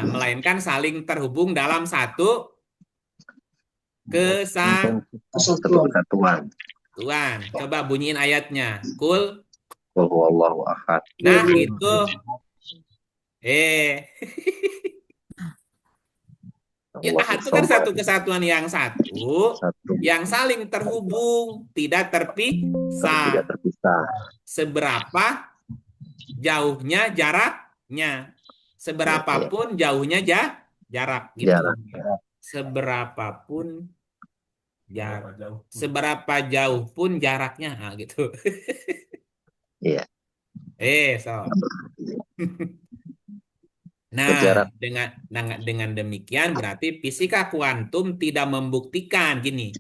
melainkan saling terhubung dalam satu kesatuan. Kesatuan. Coba bunyiin ayatnya. Qul. Qul huwallahu ahad. Nah, itu. Ya, ahad itu kan satu kesatuan yang satu, yang saling terhubung, tidak terpisah. Tidak terpisah. Seberapa jauhnya jaraknya. Seberapapun jauhnya jarak gitu. Jarak. Seberapapun seberapa jauh pun jaraknya, gitu. Iya. So. Nah, Berjarak. dengan demikian berarti fisika kuantum tidak membuktikan gini.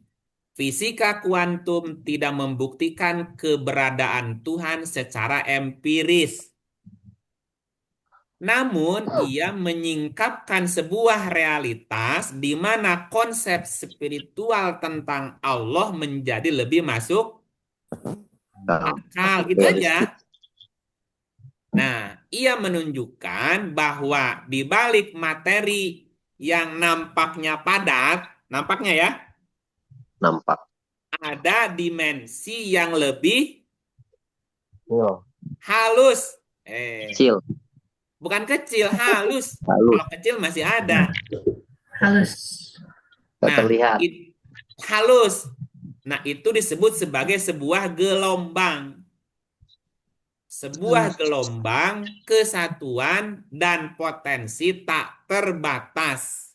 Fisika kuantum tidak membuktikan keberadaan Tuhan secara empiris. Namun, ia menyingkapkan sebuah realitas di mana konsep spiritual tentang Allah menjadi lebih masuk akal, gitu aja. Nah, ia menunjukkan bahwa di balik materi yang nampaknya padat, nampaknya ya, Nampak. ada dimensi yang lebih halus. Kecil. Bukan kecil, halus. Halus. Kalau kecil masih ada. Halus. Tak terlihat. Halus. Nah, itu disebut sebagai sebuah gelombang. Sebuah gelombang, kesatuan, dan potensi tak terbatas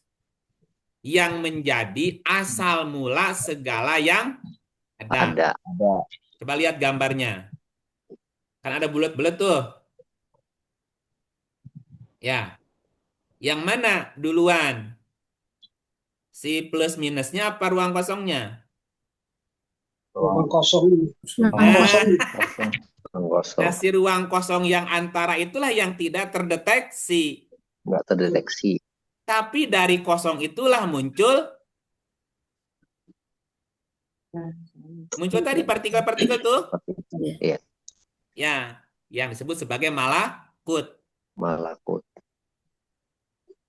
yang menjadi asal mula segala yang ada. Coba lihat gambarnya. Kan ada bulat-bulat tuh. Ya. Yang mana duluan? Si plus minusnya apa ruang kosongnya? Ruang kosong. Nah, si ruang kosong yang antara itulah yang tidak terdeteksi. Nggak terdeteksi. Tapi dari kosong itulah muncul Muncul tadi partikel-partikel tuh. Iya, Ya, yang disebut sebagai malakut. malakut.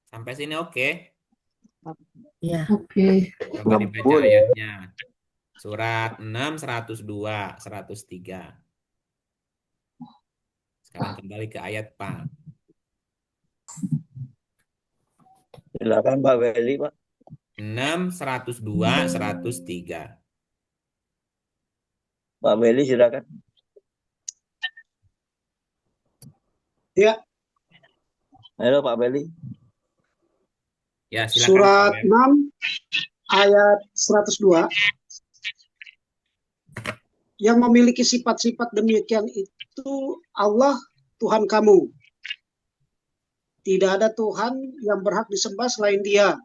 Sampai sini oke. Ya. Oke. Coba dibaca Ngebul. ayatnya. Surat 6, 102, 103. Sekarang kembali ke ayat Pak. Silakan Pak Beli, Pak. 6, 102, 103. Pak Beli silakan. Ya, Halo Pak Beli. Ya, silakan. surat Pak. 6 ayat 102. Yang memiliki sifat-sifat demikian itu Allah Tuhan kamu. Tidak ada Tuhan yang berhak disembah selain Dia,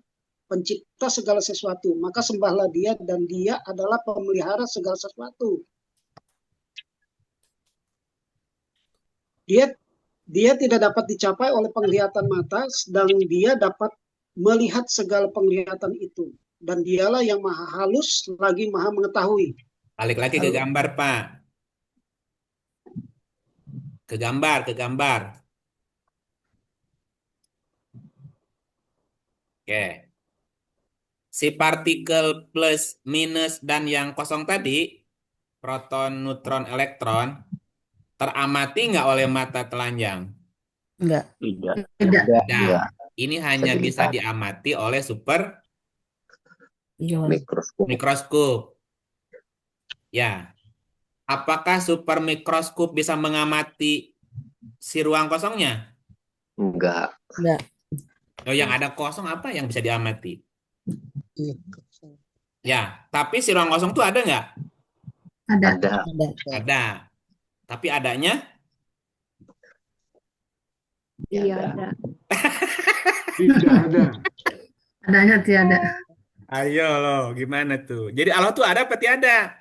pencipta segala sesuatu. Maka sembahlah Dia dan Dia adalah pemelihara segala sesuatu. Dia tidak dapat dicapai oleh penglihatan mata, sedang Dia dapat melihat segala penglihatan itu. Dan Dialah yang maha halus lagi maha mengetahui. Balik lagi ke gambar, Pak. Ke gambar. Oke. Si partikel plus, minus, dan yang kosong tadi, proton, neutron, elektron, teramati nggak oleh mata telanjang? Enggak. Tidak. Tidak. Nah, ini hanya bisa diamati oleh super Ion. mikroskop. Ya. Apakah super mikroskop bisa mengamati si ruang kosongnya? Enggak. Enggak. Oh, yang ada kosong apa yang bisa diamati? Iya. Ya, tapi si ruang kosong itu ada nggak? Ada. Ada. Ada. Tapi adanya? Iya, ada. Tidak ada. Adanya tiada. Ayo loh, gimana tuh? Jadi Allah tuh ada apa tiada?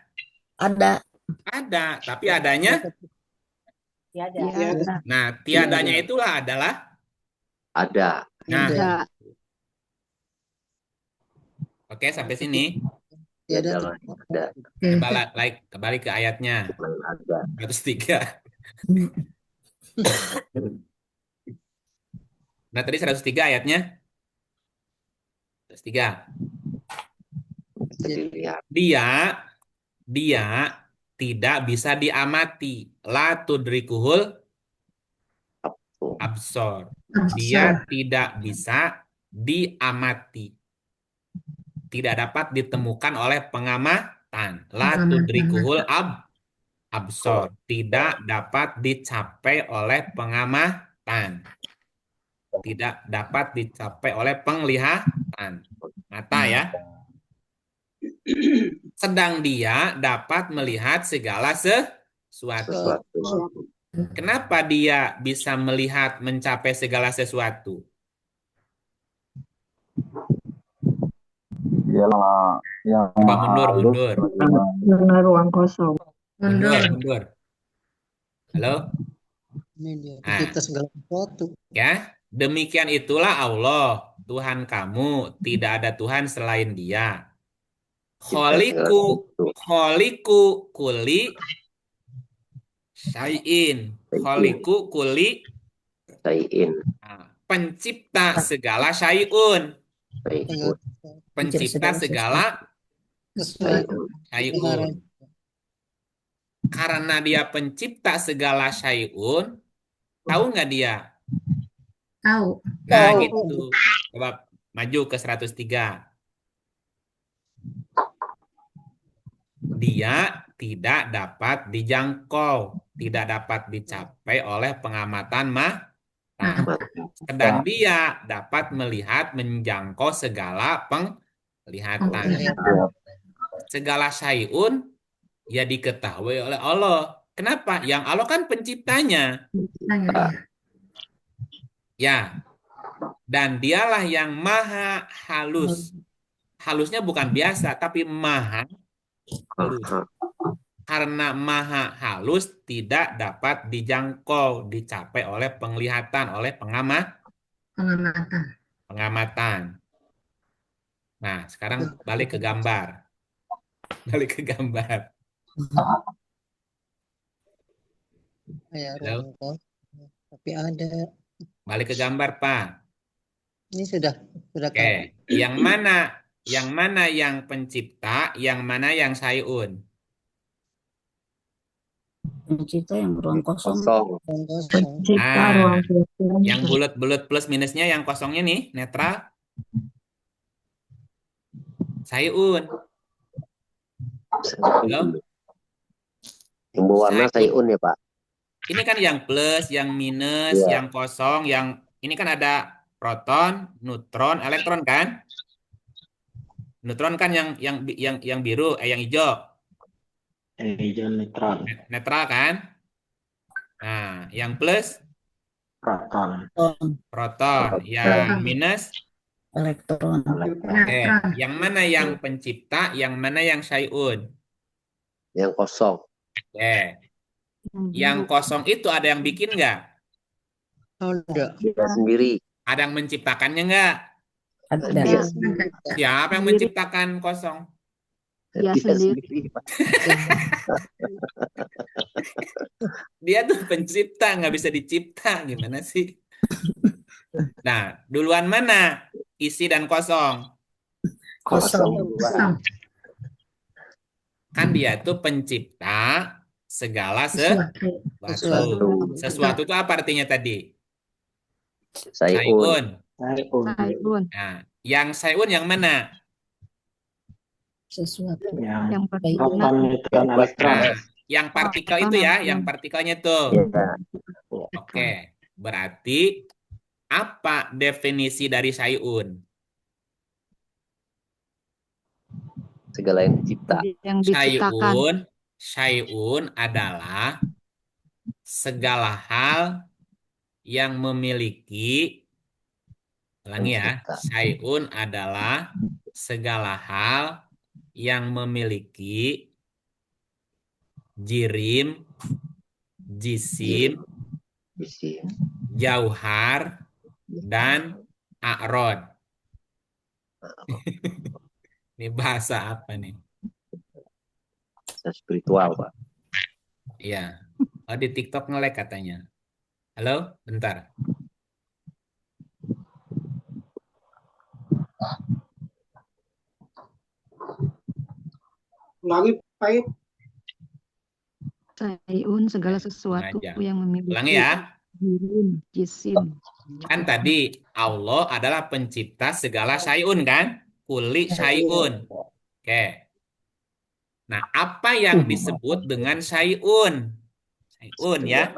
Ada. Ada, tapi adanya? Tiada. Tiada. Nah, tiadanya itulah adalah? Ada. Nah, Ada. oke, sampai sini. Tiada. Ada. Oke. Kembali ke ayatnya. Ada. 103. Nah, tadi 103 ayatnya. 103. Bisa dilihat. Dia tidak bisa diamati. La tudrikuhul absor. Dia tidak bisa diamati. Tidak dapat ditemukan oleh pengamatan. La tudrikuhul absor. Tidak dapat dicapai oleh pengamatan. Tidak dapat dicapai oleh penglihatan. Mata ya. Sedang dia dapat melihat segala sesuatu. Kenapa dia bisa melihat mencapai segala sesuatu? Yang Coba mundur. Karena ruang kosong. Mundur. Halo? Ini dia pencipta segala sesuatu. Ya, demikian itulah Allah, Tuhan kamu, tidak ada Tuhan selain Dia. Kholiku kuli syai'in. Kholiku kuli Sayin. pencipta segala syai'un. Sayin. Pencipta segala syai'un. Karena dia pencipta segala syai'un, tahu nggak dia? Tahu. Nah, gitu. Coba maju ke 103. Dia tidak dapat dijangkau, tidak dapat dicapai oleh pengamatan mata. Sedang dia dapat melihat menjangkau segala penglihatan. Segala syai'un ya diketahui oleh Allah. Kenapa? Yang Allah kan penciptanya. Ya. Dan dialah yang maha halus. Halusnya bukan biasa, tapi maha halus. Karena maha halus tidak dapat dijangkau, dicapai oleh penglihatan, oleh pengamatan. Nah, sekarang balik ke gambar. Balik ke gambar. Ya, Halo? ruang kosong. Tapi ada. Balik ke gambar, Pak. Ini sudah Oke. Kak. Yang mana? Yang mana yang pencipta? Yang mana yang sayun? Pencipta yang ruang kosong. Kosong. Ruang kosong. Pencipta Ah, ruang kosong. yang bulat-bulat plus minusnya yang kosongnya nih, netral. Sayun. Halo? Yang berwarna Sayun. sayun ya Pak. Ini kan yang plus, yang minus, Iya. yang kosong, yang ini kan ada proton, neutron, elektron kan? Neutron kan yang biru, yang hijau, Yang hijau netral. netral kan? Nah, yang plus Proton. proton, yang minus. Elektron. Neutron. Yang mana yang pencipta, yang mana yang sayun? Yang kosong. Yang kosong itu ada yang bikin nggak? Ada. Dia sendiri. Ada yang menciptakannya nggak? Ada. Dia Siapa yang menciptakan kosong? Dia sendiri Pak. Dia tuh pencipta, nggak bisa dicipta. Gimana sih? Nah, duluan mana? Isi dan kosong. Kosong. Kosong. Kan dia tuh pencipta segala Sesuatu. sesuatu. Sesuatu itu apa artinya tadi? Sayun. Sayun. Sayun. Nah, yang sayun yang mana? Sesuatu. Yang Yang proton, neutron, elektron. Nah, yang partikel itu ya, yang partikelnya tuh. Ya. Oke, berarti apa definisi dari sayun? Segala yang dicipta. yang diciptakan. Syai'un adalah segala hal yang memiliki, ulangi ya, Pencipta. syai'un adalah segala hal yang memiliki jirim, jisim, Isi. jauhar, dan a'rod. Ini bahasa apa nih? Spiritual Pak. Iya. Oh, di TikTok nge-lag katanya. Halo, bentar. Ulangi Pak. Sayun segala sesuatu Sengaja. yang memiliki Ulangi ya. jirim, jisim. Kan tadi Allah adalah pencipta segala syai'un kan? Kuli syai'un. Oke. Nah, apa yang disebut dengan syai'un? Syai'un ya.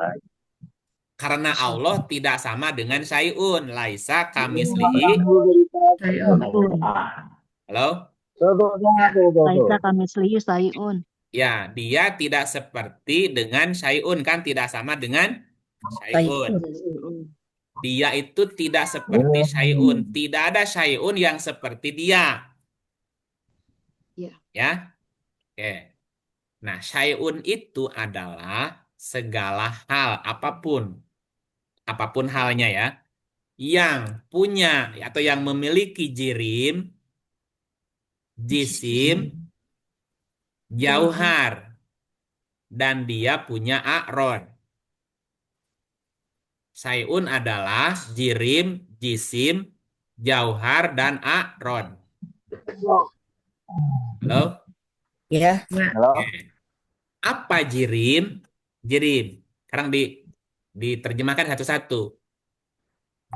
Karena Allah tidak sama dengan syai'un. Laisa kamislihi. Sayun. Halo? Laisa kamislihi sayun. Ya, dia tidak seperti dengan syai'un kan? Tidak sama dengan syai'un. Dia itu tidak seperti syai'un. Tidak ada syai'un yang seperti dia. Ya. Ya. Oke. Nah, syai'un itu adalah segala hal, apapun. Apapun halnya ya. Yang punya atau yang memiliki jirim, jisim, jauhar. Dan dia punya a'rod. Syai'un adalah jirim, jisim, jauhar, dan a'rod. Halo? Ya. Oke. Apa jirim? Jirim. Sekarang diterjemahkan satu-satu.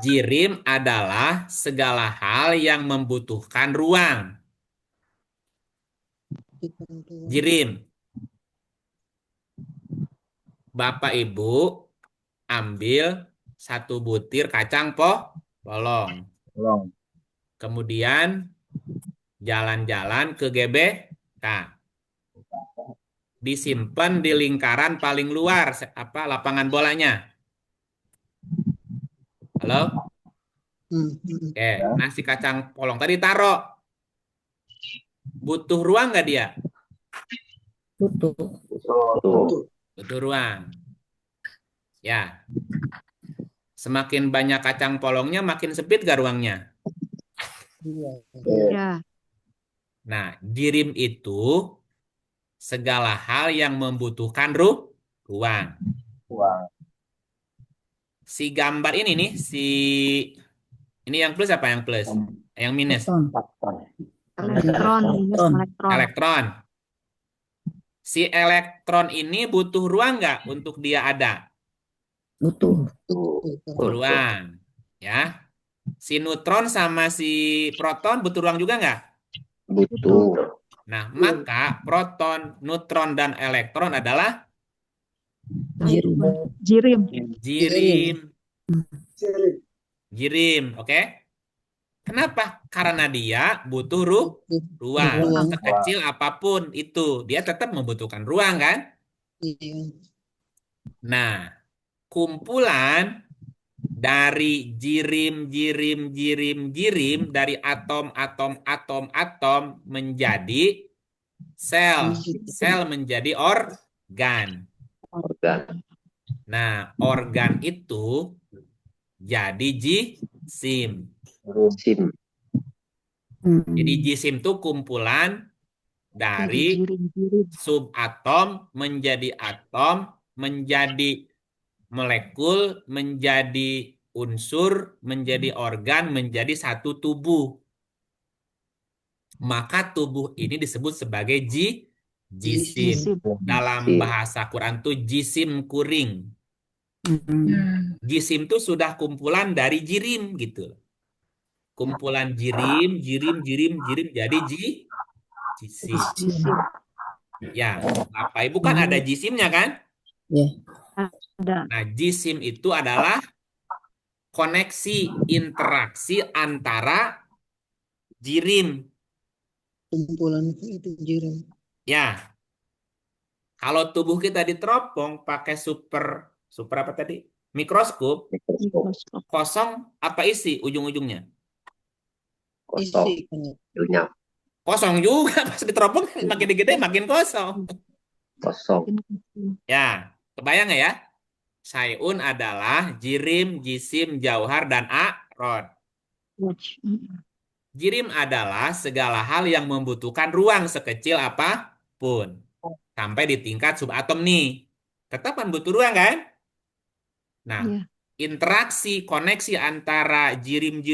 Jirim adalah segala hal yang membutuhkan ruang. Jirim. Bapak Ibu ambil 1 butir kacang polong. Kemudian jalan-jalan ke GBK. Disimpan di lingkaran paling luar, lapangan bolanya. Halo? Oke, nasi kacang polong tadi taruh. Butuh ruang nggak dia? Butuh. Butuh ruang. Ya. Semakin banyak kacang polongnya, makin sempit gak ruangnya? Ya. Nah, jirim itu segala hal yang membutuhkan ruang. Uang. Si gambar ini nih, ini yang plus apa yang plus? Yang minus? Proton. Elektron minus Elektron. elektron. Elektron. Si elektron ini butuh ruang nggak untuk dia ada? Butuh. Betul. Ruang. Ya. Si neutron sama si proton butuh ruang juga nggak? Butuh. Nah, maka proton, neutron, dan elektron adalah Jirim. Jirim. jirim. Siri. Jirim, oke? Kenapa? Karena dia butuh ruang. Ruang. Sekecil apapun itu, dia tetap membutuhkan ruang kan? Iya. Nah, kumpulan dari jirim dari atom menjadi sel. Sel menjadi organ. Organ. Nah, organ itu jadi jisim. Sim. Jadi jisim itu kumpulan dari Jirim-jirim. subatom menjadi atom, menjadi molekul, menjadi unsur, menjadi organ, menjadi satu tubuh. Maka tubuh ini disebut sebagai jisim. Jisim. Dalam Jisim. bahasa Quran tuh jisim kuring. Jisim itu sudah kumpulan dari jirim gitu. Kumpulan jirim jadi jisim. Jisim. Ya, Bapak Ibu kan ada jisimnya kan? Ya. Ada. Nah, jisim itu adalah koneksi interaksi antara jirim. Kumpulan itu jirim. Ya, kalau tubuh kita diteropong pakai super apa tadi? Mikroskop, Mikroskop. kosong apa isi ujung-ujungnya? Kosong. Isi kan. Lunyap. Kosong juga pas diteropong makin gede makin kosong. Kosong. Ya, kebayang nggak ya? Sayun adalah jirim, jisim, jauhar, dan arod. Jirim adalah segala hal yang membutuhkan ruang sekecil apapun. Sampai di tingkat subatom nih. Tetap kan butuh ruang kan? Nah, Iya. interaksi, koneksi antara jirim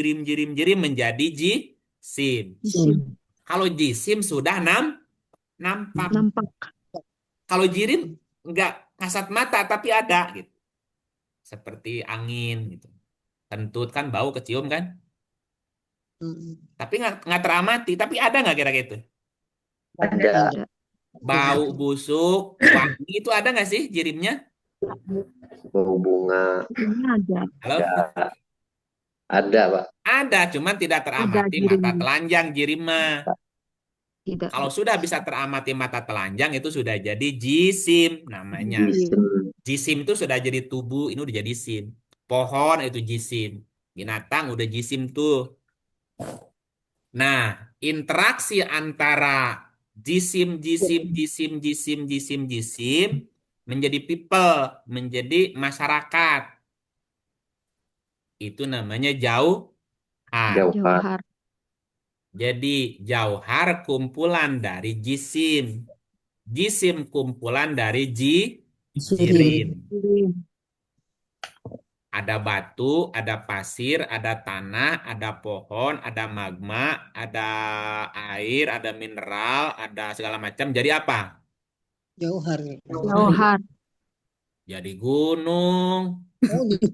menjadi jisim. Jisim. Kalau jisim sudah nampak. Nampak. Kalau jirim nggak kasat mata tapi ada gitu. Seperti angin gitu. Kentut kan bau kecium kan? Tapi nggak teramati. Tapi ada nggak kira-kira itu? Ada. Ada. Bau busuk, wangi itu ada nggak sih jirimnya? Bau bunga. Ini ada. Halo? Ada, Pak. Ada, cuman tidak teramati jirim. mata telanjang jirim mah. Tidak. Kalau sudah bisa teramati mata telanjang itu sudah jadi jisim namanya. Jisim. Jisim itu sudah jadi tubuh, ini udah jadi sim. Pohon itu jisim. Binatang udah jisim tuh. Nah, interaksi antara jisim menjadi people, menjadi masyarakat. Itu namanya jauhar. Jauhar. Jadi jauhar kumpulan dari jisim. Jisim kumpulan dari jirim. Jirim. Ada batu, ada pasir, ada tanah, ada pohon, ada magma, ada air, ada mineral, ada segala macam. Jadi apa? Jauhar. Jauhar. Jadi gunung. Oh, gitu.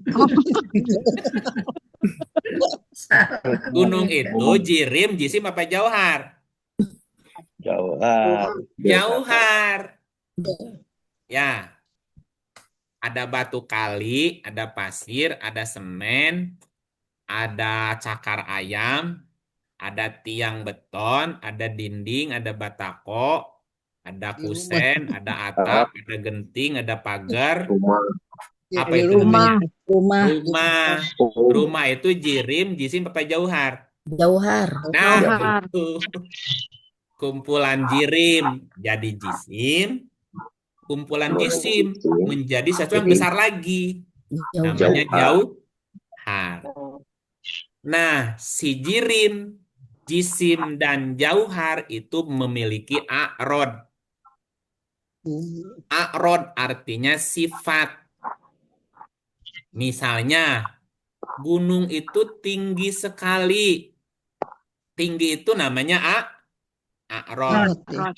Gunung itu jirim, jisim apa jauhar? Jauhar. Jauhar. Ya. Ada batu kali, ada pasir, ada semen, ada cakar ayam, ada tiang beton, ada dinding, ada batako, ada kusen, ada atap, ada genting, ada pagar. Rumah. Apa itu namanya? Rumah. Rumah itu jirim, jisim apa jauhar? Jauhar. Nah, Jauhar. itu. Kumpulan jirim jadi jisim, kumpulan jisim menjadi sesuatu yang besar lagi. Namanya jauhar. Nah, si jirim, jisim, dan jauhar itu memiliki arod. A'rod artinya sifat. Misalnya, gunung itu tinggi sekali. Tinggi itu namanya A'rod. Rod ya. Rod. Rod.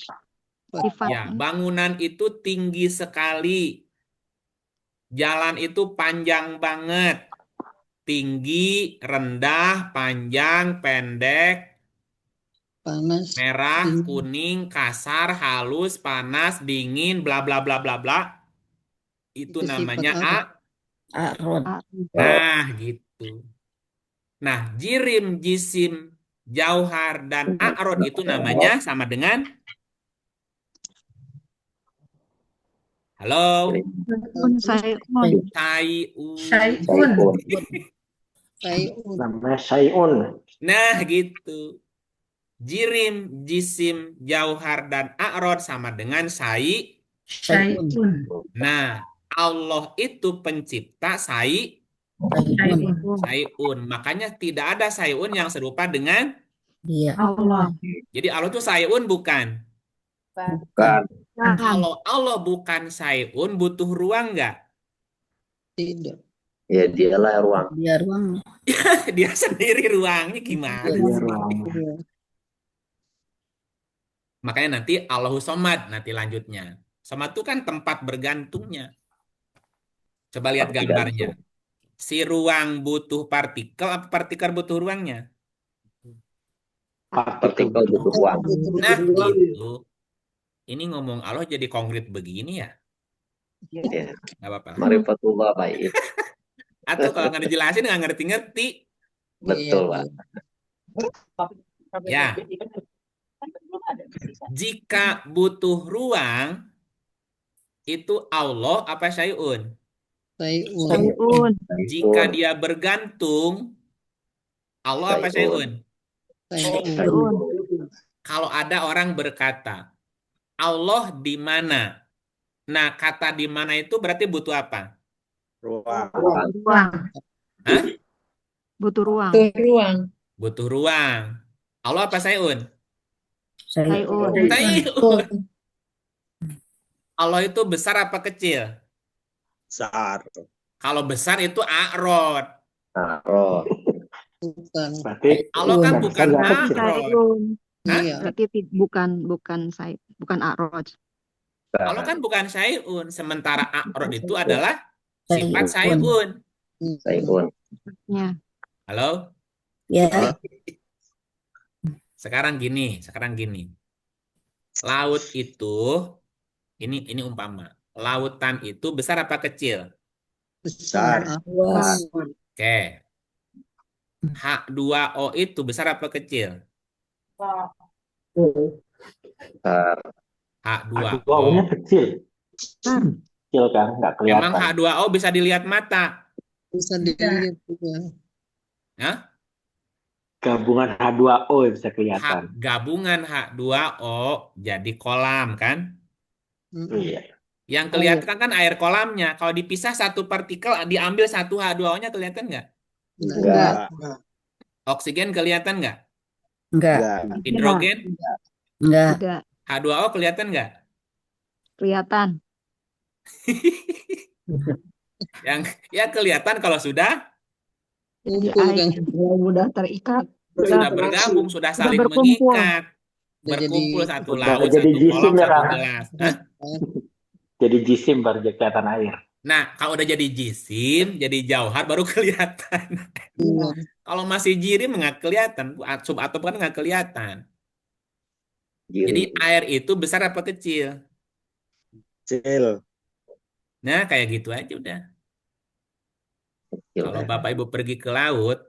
Ya, Sifatnya. bangunan itu tinggi sekali. Jalan itu panjang banget. Tinggi, rendah, panjang, pendek, Panas. merah, Dingin. kuning, kasar, halus, panas, dingin, bla bla bla bla bla. Itu Itu sifat namanya Arab. A'rod. Nah, gitu. Nah, jirim, jisim, jauhar, dan a'rod itu namanya sama dengan halo, Sayun. Sayun. taiun. Syai'un. Sayun. Namanya Syai'un. Nah, gitu. Jirim, jisim, jauhar, dan a'rod sama dengan Syai'un. Syai'un. Nah, Allah itu pencipta Syai'un. sayun. Makanya tidak ada sayun yang serupa dengan Dia. Allah. jadi Allah itu sayun bukan? Bukan. Bukan. Kalau Allah bukan sayun, butuh ruang nggak? Tidak. Ya dialah ruang. Dia ruang. Dia sendiri ruangnya gimana Dia sih? ruang. Iya. Makanya nanti Allahu Somad nanti lanjutnya. Somad itu kan tempat bergantungnya. Coba lihat Tapi gambarnya. gantung. Si ruang butuh partikel apa partikel butuh ruangnya? Partikel butuh ruang. Nah, gitu. Ini ngomong Allah jadi konkret begini ya? Ya. Nggak apa-apa. Marifatullah baik. Atau kalau nggak dijelasin nggak ngerti-ngerti. Betul, Pak. Ya. Jika butuh ruang, itu Allah apa syai'un? Sayun. Sayun. Jika dia bergantung, Allah apa syai'un? Sayun. Sayun. Kalau ada orang berkata, Allah di mana? Nah, kata di mana itu berarti butuh apa? Ruang. Ruang. Hah? Butuh ruang. Butuh ruang. Allah apa syai'un? Sayun. Syai'un. Allah itu besar apa kecil? Besar. Kalau besar itu a'rod. Nah, roh. Bukan. Berarti Allah kan yang bukan besar yang Berarti kecil. a'rod. sayun. Hah? Iya. Berarti bukan a'rod. Allah kan bukan syai'un. Sementara a'rod itu adalah sifat Sayun. syai'un. Sayun. Ya. Halo? Ya. Sekarang gini. Laut itu, ini umpama. Lautan itu besar apa kecil? Besar. Luas. Oke. H2O itu besar apa kecil? Besar. H2O. H2O-nya kecil. Besar. Kecil kan, nggak Emang kelihatan. H2O bisa dilihat mata? Bisa dilihat juga. Hah? Gabungan H2O yang bisa kelihatan. Gabungan H2O jadi kolam kan? Iya. Yang kelihatan kan air kolamnya. Kalau dipisah satu partikel diambil satu H2O-nya kelihatan nggak? Enggak. Oksigen kelihatan nggak? Enggak. Hidrogen? Enggak. Tidak. H2O kelihatan nggak? Kelihatan. Yang ya kelihatan kalau sudah Kumpul kan. Mudah terikat. sudah bergabung, sudah saling berkumpul. mengikat. Udah Berkumpul jadi- satu Udah laut, jadi satu jisim kolam, ya, satu Kang? gelas. Hah? Jadi jisim baru jadi kelihatan air. Nah, kalau udah jadi jisim, jadi jauhar baru kelihatan. Iya. Kalau masih jirim nggak kelihatan, subatom kan nggak kelihatan. Jadi Jirim. air itu besar apa kecil? Kecil. Nah, kayak gitu aja udah. Kecil. Kalau Bapak Ibu pergi ke laut,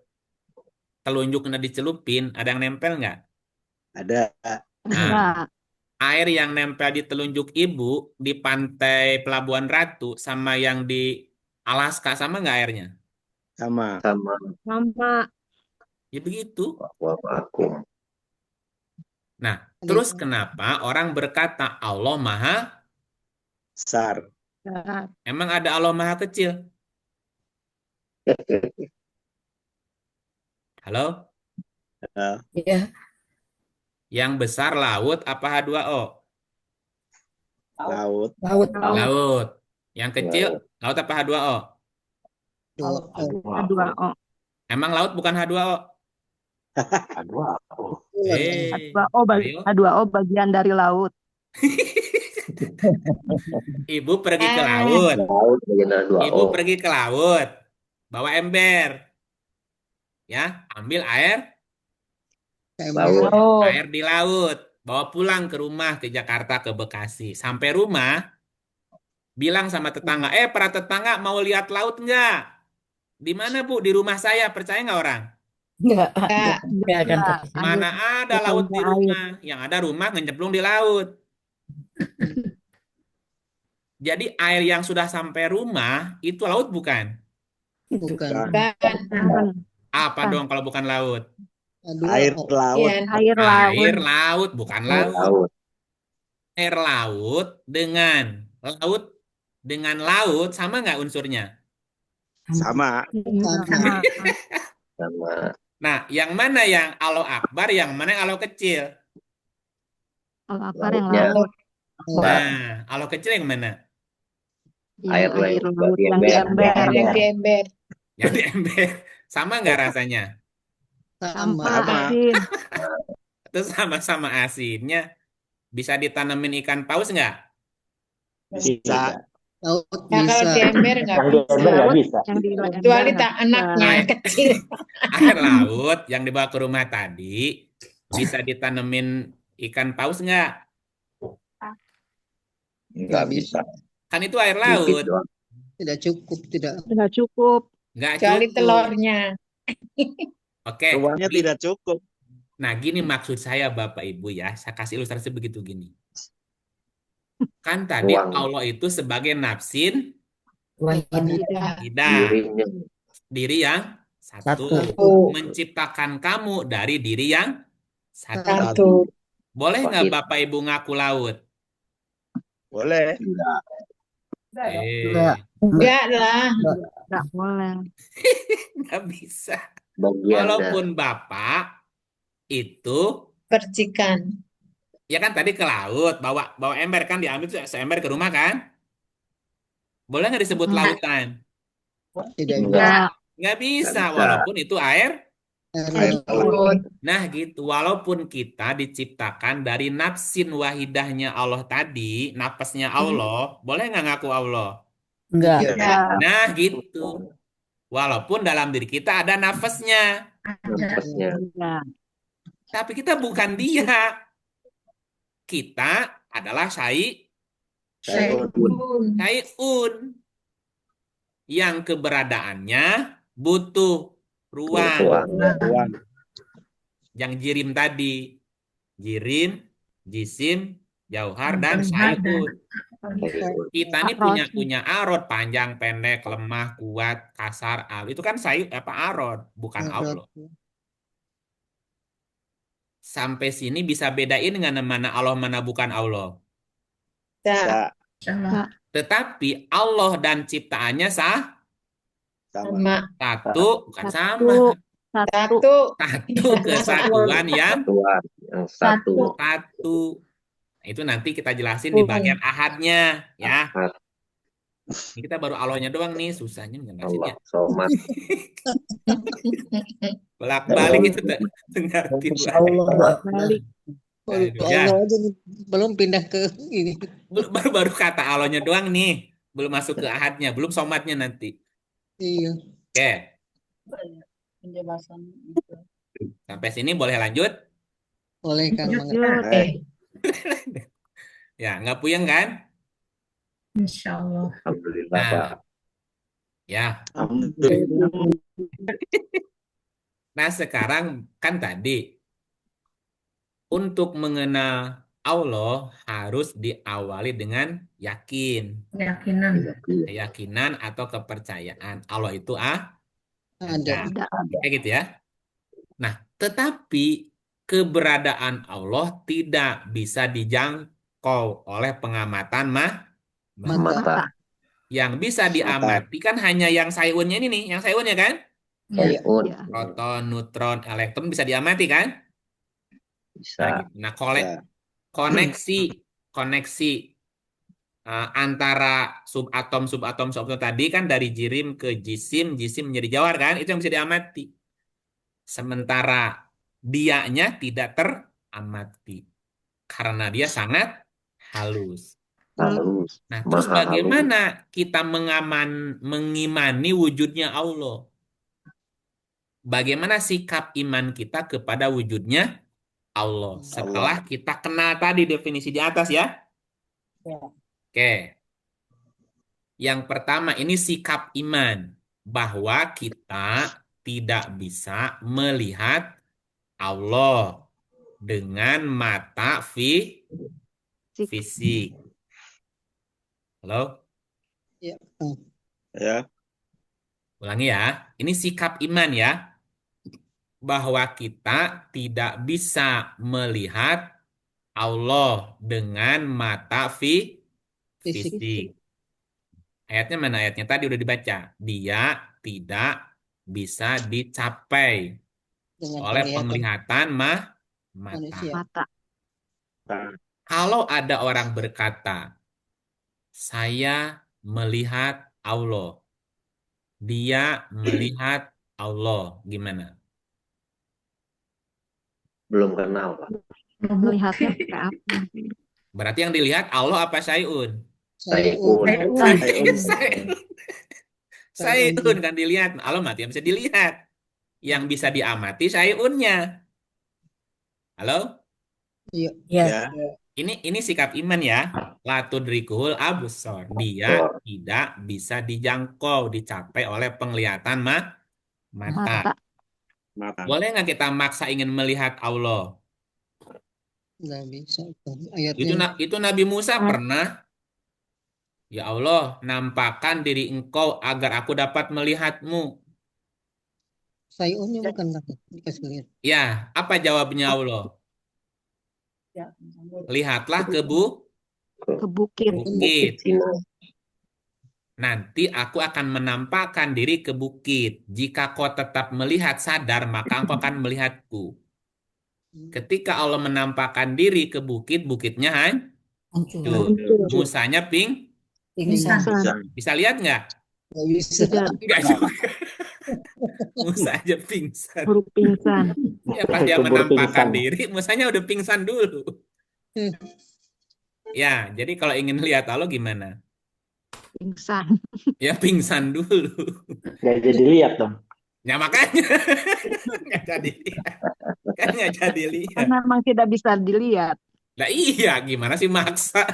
telunjuknya dicelupin, ada yang nempel nggak? Ada. Nah, air yang nempel di telunjuk Ibu di pantai Pelabuhan Ratu sama yang di Alaska sama nggak airnya? Sama. Sama Sama. Ya begitu. bahwa vakum. Nah, terus kenapa orang berkata Allah Maha? Besar. Emang ada Allah Maha kecil? Halo? Ya. Yang besar laut apa H2O? Laut. Laut. Laut. Yang kecil, Laut. laut apa H2O? Dua O. H2O. Emang laut bukan H2O? H2O. Eh, ayo. H2O bagian dari laut. Ibu pergi ke laut. Laut bagian Ibu 2O. pergi ke laut. Bawa ember. Ya, ambil air, Laut. air di laut. Bawa pulang ke rumah, ke Jakarta, ke Bekasi. Sampai rumah, bilang sama tetangga, para tetangga mau lihat laut nggak? Di mana Bu? Di rumah saya. Percaya nggak orang? Enggak. Enggak. Enggak akan Enggak. terjadi. Mana ada laut di rumah? Yang ada rumah ngecemplung di laut. Jadi air yang sudah sampai rumah, itu laut bukan? Bukan. Apa dong kalau bukan laut? Air H2O. laut. Air laut. Air laut, bukan laut. Laut. Air laut dengan laut sama nggak unsurnya? Sama. Sama. Sama. Nah, yang mana yang Allah Akbar, yang mana yang Allah kecil? Lapar yang Lautnya. laut. Nah, Allah kecil yang mana? Yang Air air laut laut yang di di ember. ember. Yang di ember. Sama nggak rasanya? Sama. Sama. Asin. Itu sama-sama asinnya. Bisa ditanemin ikan paus nggak? Bisa. Laut Nah, kalau bisa. di ember nggak Yang di bisa. ember nggak bisa. Yang di ember Kecuali nggak tak anaknya Air. kecil. Air laut yang dibawa ke rumah tadi bisa ditanemin ikan paus nggak? Nggak bisa. Kan itu air Dikit laut. doang. Tidak cukup. Tidak. Nggak cukup. Nggak Kecuali cukup. telurnya. Oke. Ruangnya tidak cukup. Nah, gini maksud saya Bapak Ibu ya. Saya kasih ilustrasi begitu gini. Kan tadi Ruang. Allah itu sebagai nafsin Wahidah. tidak. Dirinya. Diri yang satu. Satu. Menciptakan kamu dari diri yang satu. Satu. Boleh nggak Wahid. Bapak Ibu ngaku laut? Boleh. Enggak. Enggak. Enggak lah. Nggak boleh. Nggak bisa. Bagian Walaupun Bapak itu, Percikan. ya kan tadi ke laut, bawa ember kan, diambil seember ke rumah kan? Boleh nggak disebut Enggak. lautan? Tidak bisa. Enggak. Nggak bisa, Nggak bisa. walaupun itu air. Air laut. Laut. Nah gitu, walaupun kita diciptakan dari nafsin wahidahnya Allah tadi, napasnya Allah, boleh nggak ngaku Allah? Enggak. Enggak. Nah gitu, walaupun dalam diri kita ada nafasnya, Nafasnya. Enggak. tapi kita bukan dia. Kita adalah Syai'un. syai'un yang keberadaannya butuh ruang. Ruang. Ruang. Yang jirim tadi, jirim, jisim, jauhar, dan syai'un. Kita ini punya arod panjang, pendek, lemah, kuat, kasar, itu kan arod, bukan Allah. Sampai sini bisa bedain dengan mana Allah, mana bukan Allah. Bisa. Bisa. Tetapi Allah dan ciptaannya Sama. Sama. satu, bukan sama. Satu. Satu kesatuan yang Satuan. Yang satu. satu. Nah, itu nanti kita jelasin di bagian ahadnya ya. Ahad. Ini kita baru Allahnya doang nih, susahnya Allah. ngejelasinnya. Somad. Bolak-balik itu ngerti. Allah. Balik. Aduh, ya. Allah aja nih. Belum pindah ke ini. Baru kata Allahnya doang nih, belum masuk ke ahadnya, belum somatnya nanti. Iya. Oke, Penjelasan. sampai sini boleh lanjut? Boleh Kang. Oke. Ya, nggak puyeng kan? Insya Allah. Alhamdulillah, Nah, Pak. ya. Alhamdulillah. Nah, sekarang kan tadi untuk mengenal Allah harus diawali dengan yakin. Keyakinan. Keyakinan atau kepercayaan Allah itu Ada. Tidak ada. kayak gitu ya. Nah, tetapi keberadaan Allah tidak bisa dijangkau oleh pengamatan Mata. Mata. Yang bisa diamati kan hanya yang sayunnya ini nih, yang sayunnya kan? Ya. Sayun. Ya. Proton, neutron, elektron bisa diamati kan? Nah, Bisa. gitu. Nah, Bisa. koneksi antara subatom tadi kan dari jirim ke jisim menjadi jawhar kan, itu yang bisa diamati. Sementara dianya tidak teramati karena dia sangat halus. Halus. Nah, terus Maha halus. bagaimana kita mengimani wujudnya Allah? Bagaimana sikap iman kita kepada wujudnya Allah setelah kita kenal tadi definisi di atas ya? Oke. Yang pertama ini sikap iman bahwa kita tidak bisa melihat Allah dengan mata fisik. Halo? Ya. Ya. Ulangi ya. Ini sikap iman ya. Bahwa kita tidak bisa melihat Allah dengan mata fisik. Ayatnya mana ayatnya? Tadi udah dibaca. Dia tidak bisa dicapai oleh penglihatan mata. Kalau ada orang berkata, saya melihat Allah. Dia melihat Allah. Gimana? Belum kenal, Pak. Melihatnya pakai apa? Berarti yang dilihat Allah apa Sayun? Sayun. Sayun kan dilihat. Allah mati yang bisa dilihat. Yang bisa diamati sayunnya. Halo? Iya. Ya. Ini sikap iman ya. La tudrikuhul absor. Dia tidak bisa dijangkau, dicapai oleh penglihatan mata. Boleh nggak kita maksa ingin melihat Allah? Nggak bisa. Ayatnya. Itu Nabi Musa pernah. Ya Allah, nampakkan diri engkau agar aku dapat melihatmu. Sayunnya bukan dikasih lihat. Ya, apa jawabnya Allah? Lihatlah ke bukit. Nanti aku akan menampakkan diri ke bukit. Jika kau tetap melihat sadar, maka engkau akan melihatku. Ketika Allah menampakkan diri ke bukit, bukitnya hancur. Musanya bisa lihat nggak? Nggak bisa. Nggak juga. Musa aja pingsan. Baru pingsan. Ya pas dia menampakkan diri, Musanya udah pingsan dulu. Ya, jadi kalau ingin lihat Allah gimana? Pingsan. Ya pingsan dulu. Nggak jadi lihat dong. Ya makanya nggak jadi lihat. Kan nggak jadi lihat. Karena memang tidak bisa dilihat. Nah iya, gimana sih maksa?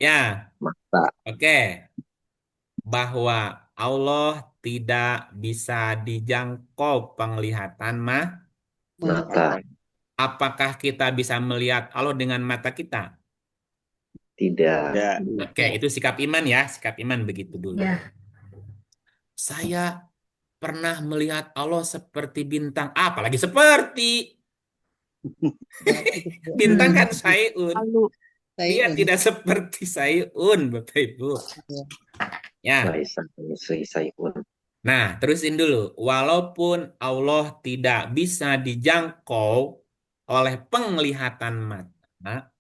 Ya, Maksa. oke. Bahwa Allah tidak bisa dijangkau penglihatan Mata. Apakah kita bisa melihat Allah dengan mata kita? Tidak. Oke, itu sikap iman ya. Sikap iman begitu dulu. Ya. Saya pernah melihat Allah seperti bintang. Apalagi seperti. Bintang kan sayun. Dia tidak seperti sayun, Bapak Ibu. Ya. Nah, terusin dulu. Walaupun Allah tidak bisa dijangkau oleh penglihatan mata,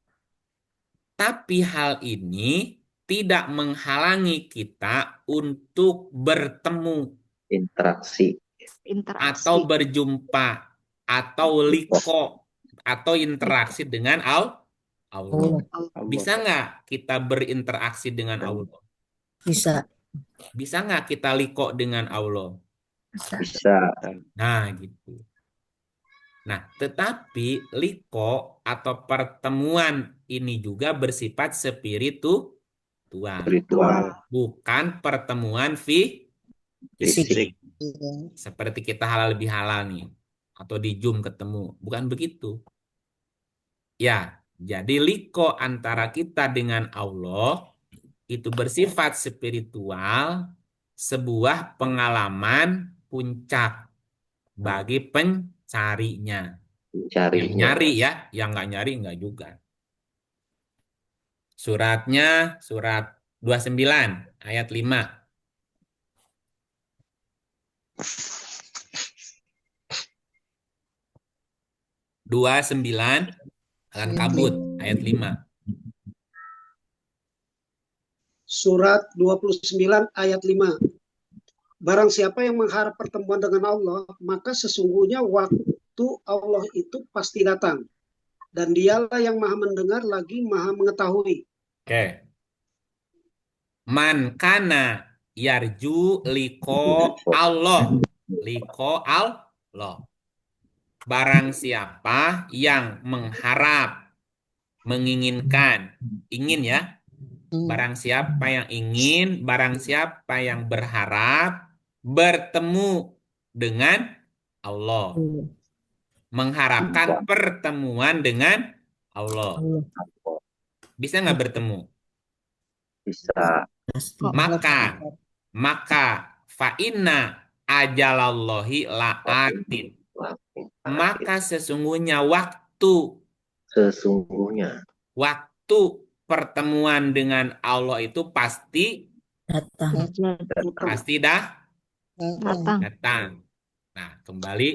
tapi hal ini tidak menghalangi kita untuk bertemu, interaksi, atau berjumpa, atau liko, atau interaksi dengan Allah. Bisa nggak kita berinteraksi dengan Allah? Bisa. Bisa nggak kita liko dengan Allah? Bisa. Nah, gitu. Nah, tetapi liko atau pertemuan ini juga bersifat spiritual. Bukan pertemuan fisik. Seperti kita halal bihalal nih. Atau di Zoom ketemu. Bukan begitu. Ya, jadi liko antara kita dengan Allah itu bersifat spiritual, sebuah pengalaman puncak bagi pencarinya. Yang nyari ya, yang nggak nyari nggak juga. Suratnya, surat 29, ayat 5. Al-Ankabut, ayat 5. surat 29 ayat 5. Barang siapa yang mengharap pertemuan dengan Allah, maka sesungguhnya waktu Allah itu pasti datang. Dan dialah yang maha mendengar lagi maha mengetahui. Oke. Man kana yarju liko Allah. Liko Allah. Barang siapa yang mengharap, menginginkan, ingin ya. Barang siapa yang ingin, barang siapa yang berharap bertemu dengan Allah. Mengharapkan pertemuan dengan Allah. Bisa nggak bertemu? Bisa. Maka fa'inna ajalallahi la'atin. Maka sesungguhnya waktu pertemuan dengan Allah itu pasti datang. Nah, kembali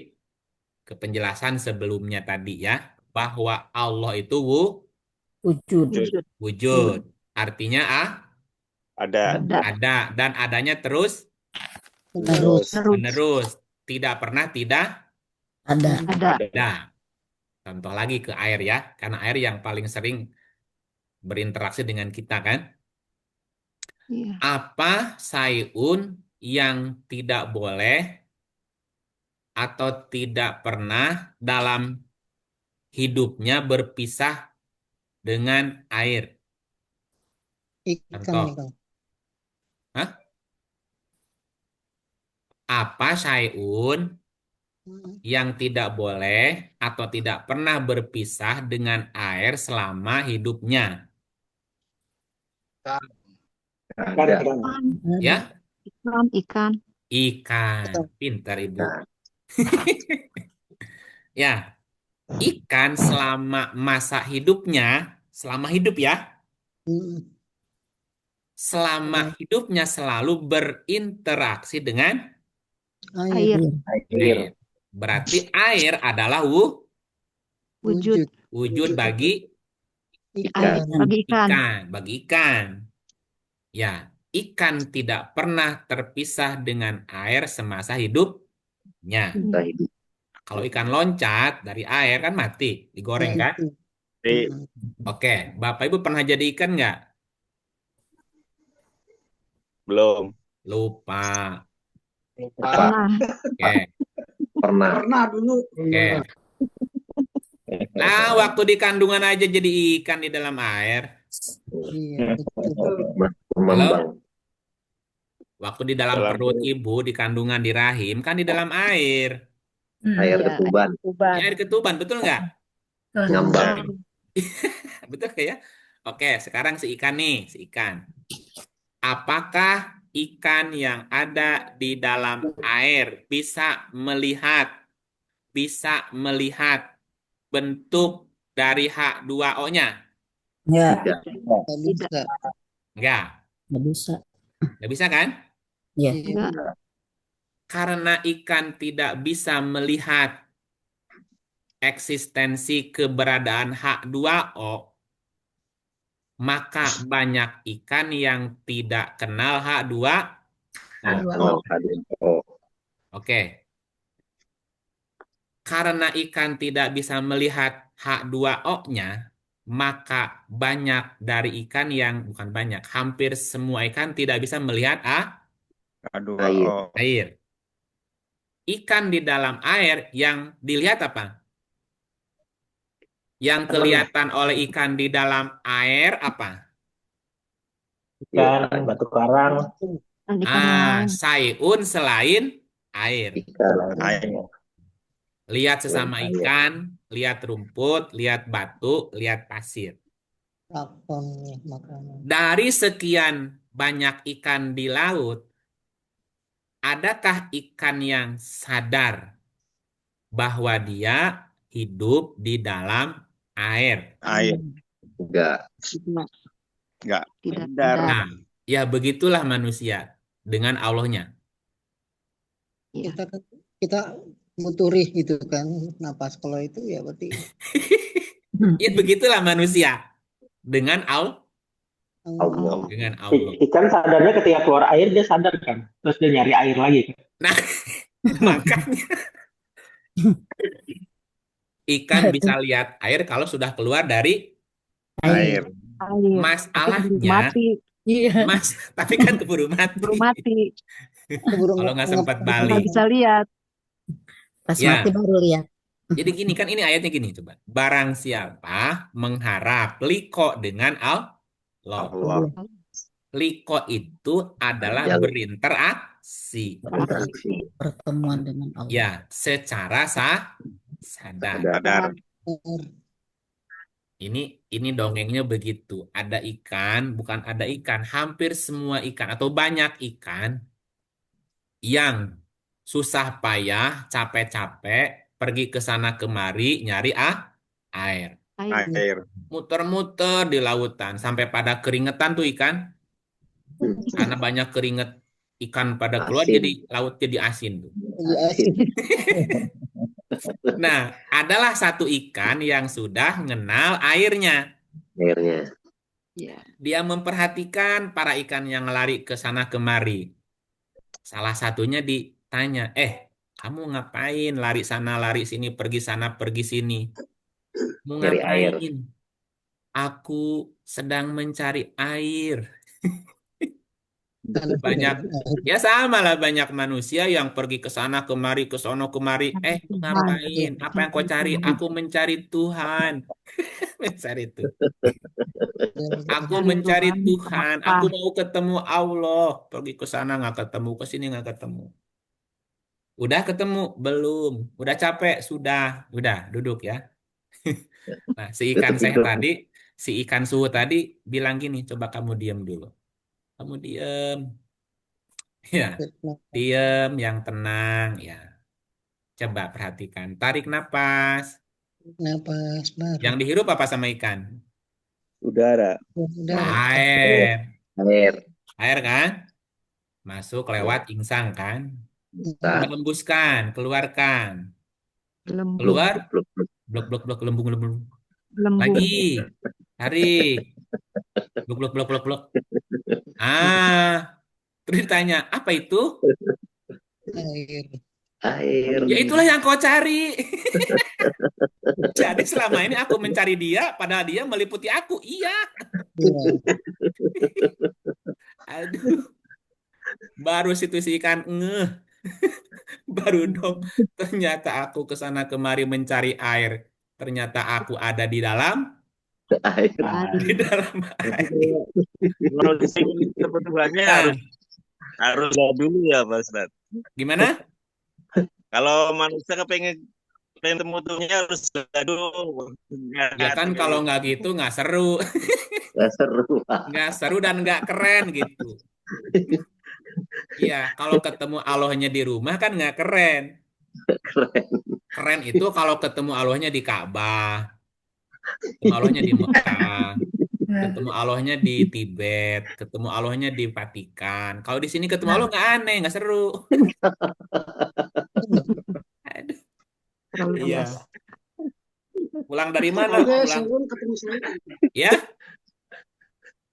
ke penjelasan sebelumnya tadi ya, bahwa Allah itu wujud. Artinya Ada. dan adanya terus menerus. Tidak pernah tidak ada. Contoh lagi ke air ya, karena air yang paling sering berinteraksi dengan kita kan. Iya. Apa sayun yang tidak boleh atau tidak pernah dalam hidupnya berpisah dengan air? Contoh. Apa sayun yang tidak boleh atau tidak pernah berpisah dengan air selama hidupnya? Ya? Ikan. Pintar Ibu. Ya. Ikan selama masa hidupnya, selama hidup ya. Selama hidupnya selalu berinteraksi dengan Air. Berarti air adalah wujud bagi ikan. Ya, ikan tidak pernah terpisah dengan air semasa hidupnya. Kalau ikan loncat dari air kan mati, digoreng kan? Oke, Bapak Ibu pernah jadi ikan nggak? Belum. Lupa. Oke. Pernah dulu. Oke. Nah, waktu di kandungan aja jadi ikan di dalam air. Halo? Waktu di dalam perut ibu, di kandungan, di rahim, kan di dalam air. Air ketuban. Ya, air ketuban, betul nggak? Ngambang. Betul ya? Oke, sekarang si ikan nih, si ikan. Apakah ikan yang ada di dalam air bisa melihat bentuk dari H2O-nya? Enggak. Enggak. Enggak bisa. Enggak bisa kan? Iya. Karena ikan tidak bisa melihat eksistensi keberadaan H2O, maka banyak ikan yang tidak kenal H2O. Oke. Karena ikan tidak bisa melihat H2O-nya, maka banyak dari ikan yang, bukan banyak, hampir semua ikan tidak bisa melihat air. Ikan di dalam air yang dilihat apa? Yang kelihatan oleh ikan di dalam air apa? Ikan, batu karang. Sayun selain air. Lihat sesama ikan, lihat rumput, lihat batu, lihat pasir. Dari sekian banyak ikan di laut, adakah ikan yang sadar bahwa dia hidup di dalam air? Enggak. Nah, ya begitulah manusia dengan Allahnya. Kita muturi gitu kan napas, kalau itu ya berarti Ya begitulah manusia dengan Allah. Dengan Allah. Ikan sadarnya ketika keluar air dia sadar kan, terus dia nyari air lagi kan. Nah, makanya ikan bisa lihat air kalau sudah keluar dari Air. Air. masalahnya, Mati. Iya. tapi kan keburu Baru mati. mati. Keburu Kalau nggak nggak sempat Nggak balik. bisa lihat. Pas Ya, mati baru lihat. jadi gini kan ini ayatnya gini coba. Barang siapa mengharap liko dengan Allah. Allah. Liko itu adalah Yang berinteraksi. berinteraksi. Pertemuan dengan Allah. Ya, secara sadar. Sadar. Ini dongengnya begitu. Ada ikan, bukan ada ikan, hampir semua ikan atau banyak ikan yang susah payah, capek-capek, pergi ke sana kemari nyari air. Air. Muter-muter di lautan sampai pada keringetan tuh ikan. Karena banyak keringet ikan pada keluar Asin. jadi laut jadi asin tuh. Asin. Nah, adalah satu ikan yang sudah mengenal airnya. Airnya. Ya. Dia memperhatikan para ikan yang lari ke sana kemari. Salah satunya ditanya, kamu ngapain lari sana, lari sini, pergi sana, pergi sini? Mau Nyari air. ngapain? Aku sedang mencari air. Banyak, ya sama lah banyak manusia yang pergi ke sana kemari, ke sono kemari. Mau ngapain? Apa yang kau cari? Aku mencari Tuhan. Mencari Tuhan. Aku mencari Tuhan. Aku mau ketemu Allah. Pergi ke sana nggak ketemu, ke sini nggak ketemu. Udah ketemu? Belum. Udah capek? Sudah. Udah, duduk ya. Nah, si ikan Tutup hidung. tadi, si ikan suhu tadi bilang gini, coba kamu diam dulu. Kamu diam. Ya, diam yang tenang ya. Coba perhatikan. Tarik napas. Napas baru. Yang dihirup apa sama ikan? Udara. Udah. Air. Air. Air kan? Masuk lewat insang kan? Bisa. Hembuskan, keluarkan. Lembut. Keluar, Bluk, bluk. blok, blok, blok, lembung, lembung. Lembut. Lagi, tarik. Blok, blok, blok, blok, blok. Terus ditanya, apa itu? Air. Air. Ya itulah yang kau cari. Jadi selama ini aku mencari dia, padahal dia meliputi aku. Iya. Aduh. Baru situ si ikan ngeh. Baru dong. Ternyata aku ke sana kemari mencari air. Ternyata aku ada di dalam Air. air. Kalau disini kebutuhannya harus dulu ya Pak Ustadz. Gimana? Kalau manusia kepengen temutunya harus dulu. Ya kan kalau nggak gitu nggak seru. Nggak seru. Nggak seru dan nggak keren gitu. Iya, kalau ketemu Allahnya di rumah kan nggak keren. Keren. Keren itu kalau ketemu Allahnya di Ka'bah, ketemu Allahnya di Mekah, ketemu Allahnya di Tibet, ketemu Allahnya di Vatikan. Kalau di sini ketemu Allah nggak aneh, nggak seru. Aduh. Iya. Pulang dari mana? Oke, Pulang. Sayun ketemu Sayun. Ya?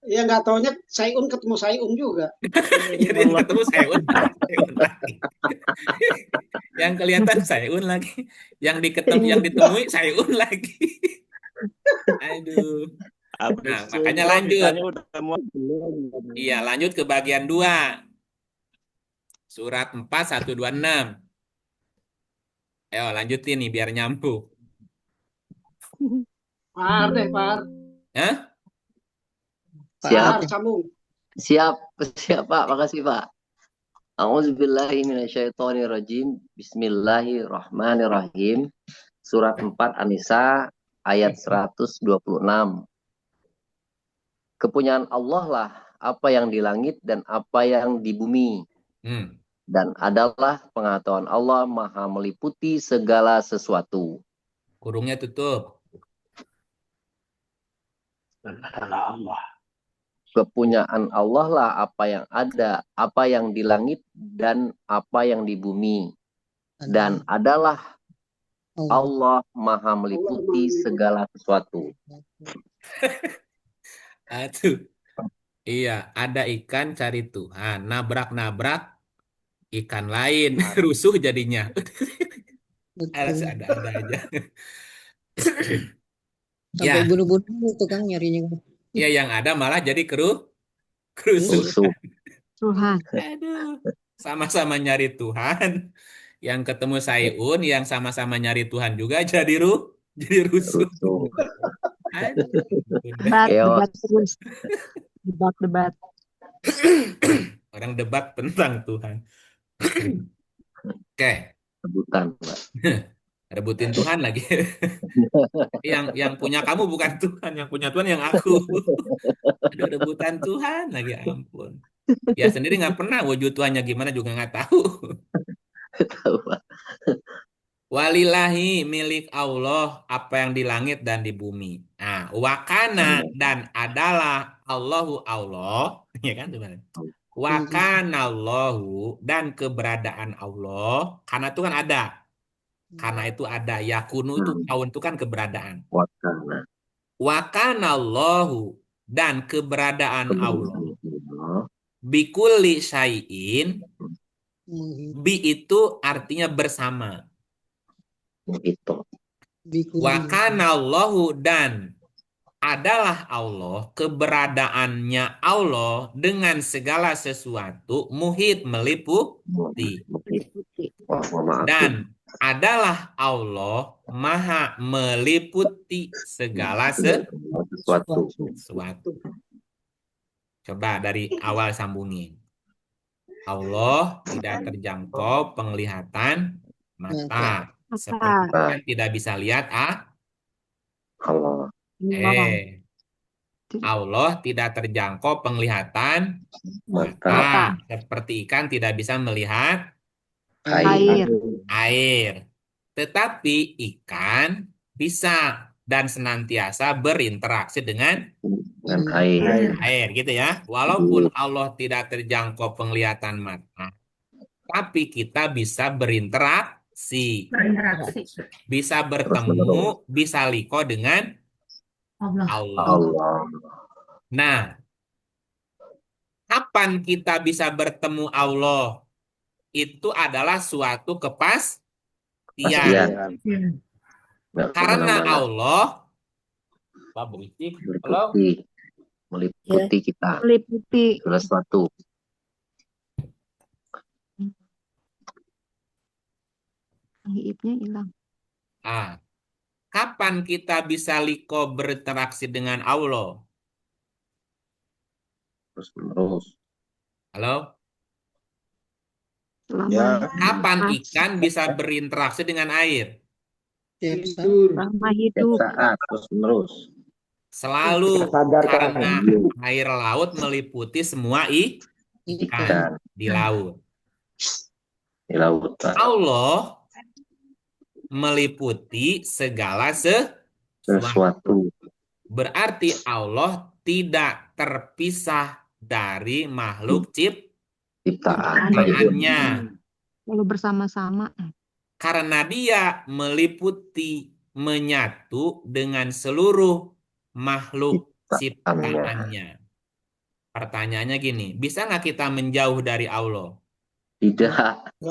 Ya nggak taunya Sayun ketemu Sayun juga. Jadi ketemu Sayun lagi. Yang kelihatan Sayun lagi. Yang ditemui Sayun lagi. Aduh. Nah, makanya lanjut. Iya, lanjut ke bagian 2. Surat 4, 1, 2, 6. Ayo lanjutin nih biar nyambung. Par deh, Par. Hah? Siap. Par, sambung. Siap, Pak. Makasih, Pak. A'udzubillahi minasyaitonirrajim. Bismillahirrahmanirrahim. Surat 4 An-Nisa ayat 126. Kepunyaan Allah lah apa yang di langit dan apa yang di bumi. Dan adalah pengetahuan Allah maha meliputi segala sesuatu. Kurungnya tutup. Allah. Kepunyaan Allah lah apa yang ada, apa yang di langit dan apa yang di bumi. Dan adalah Allah maha meliputi segala sesuatu. Aduh. Iya, ada ikan cari Tuhan, nabrak-nabrak ikan lain, rusuh jadinya. Betul. Ada aja. Sampai Ya, bunuh-bunuh itu kan nyarinya. ya yang ada malah jadi kerusuhan. Rusuh. Tuhan. Aduh, sama-sama nyari Tuhan. Yang ketemu Sayun, yang sama-sama nyari Tuhan juga jadi rusuh. Rusuh. Aduh, udah. Debat, Chaos. debat terus. Debat. Orang debat tentang Tuhan. Oke, Rebutan, Pak. rebutin Tuhan lagi. Yang punya kamu bukan Tuhan, yang punya Tuhan yang aku. Aduh, rebutan Tuhan lagi, ampun. Ya sendiri nggak pernah wujud Tuhannya gimana juga nggak tahu. Tahu, Pak. Walillahi milik Allah apa yang di langit dan di bumi. Nah, wakana dan adalah Allahu Allah, ya kan teman. Wakana Allahu dan keberadaan Allah, karena itu kan ada. Karena itu ada. Yakunu itu kaun itu kan keberadaan. Wakana. Wakana Allahu dan keberadaan Allah. Allah. Bikulli syai'in. Bi Muhit. itu artinya bersama. Itu. Wakana Allahu dan adalah Allah, keberadaannya Allah dengan segala sesuatu, muhit meliputi. Wah, maaf. Dan adalah Allah maha meliputi segala Sesuatu. sesuatu. Coba dari awal sambungin. Allah tidak terjangkau penglihatan mata. Seperti kan tidak bisa lihat Allah. Allah tidak terjangkau penglihatan Mata. seperti ikan tidak bisa melihat air. Tetapi ikan bisa dan senantiasa berinteraksi dengan air gitu ya. Walaupun Allah tidak terjangkau penglihatan mata, tapi kita bisa berinteraksi. Bisa bertemu, bisa liko dengan Allah. Nah, kapan kita bisa bertemu Allah? Itu adalah suatu kepastian. Karena Allah meliputi kita. Meliputi. Segala sesuatu. Hiipnya hilang. Kapan kita bisa liko berinteraksi dengan Allah? Terus-menerus. Halo? Selama Kapan ikan bisa berinteraksi dengan air? selama hidup. Saat terus-menerus. Selalu, karena air laut meliputi semua ikan di laut. Di lautan. Allah meliputi segala Sesuatu. Berarti Allah tidak terpisah dari makhluk ciptaannya. Kalau bersama-sama. Karena dia meliputi, menyatu dengan seluruh makhluk ciptaannya. Pertanyaannya gini, bisa nggak kita menjauh dari Allah? Tidak.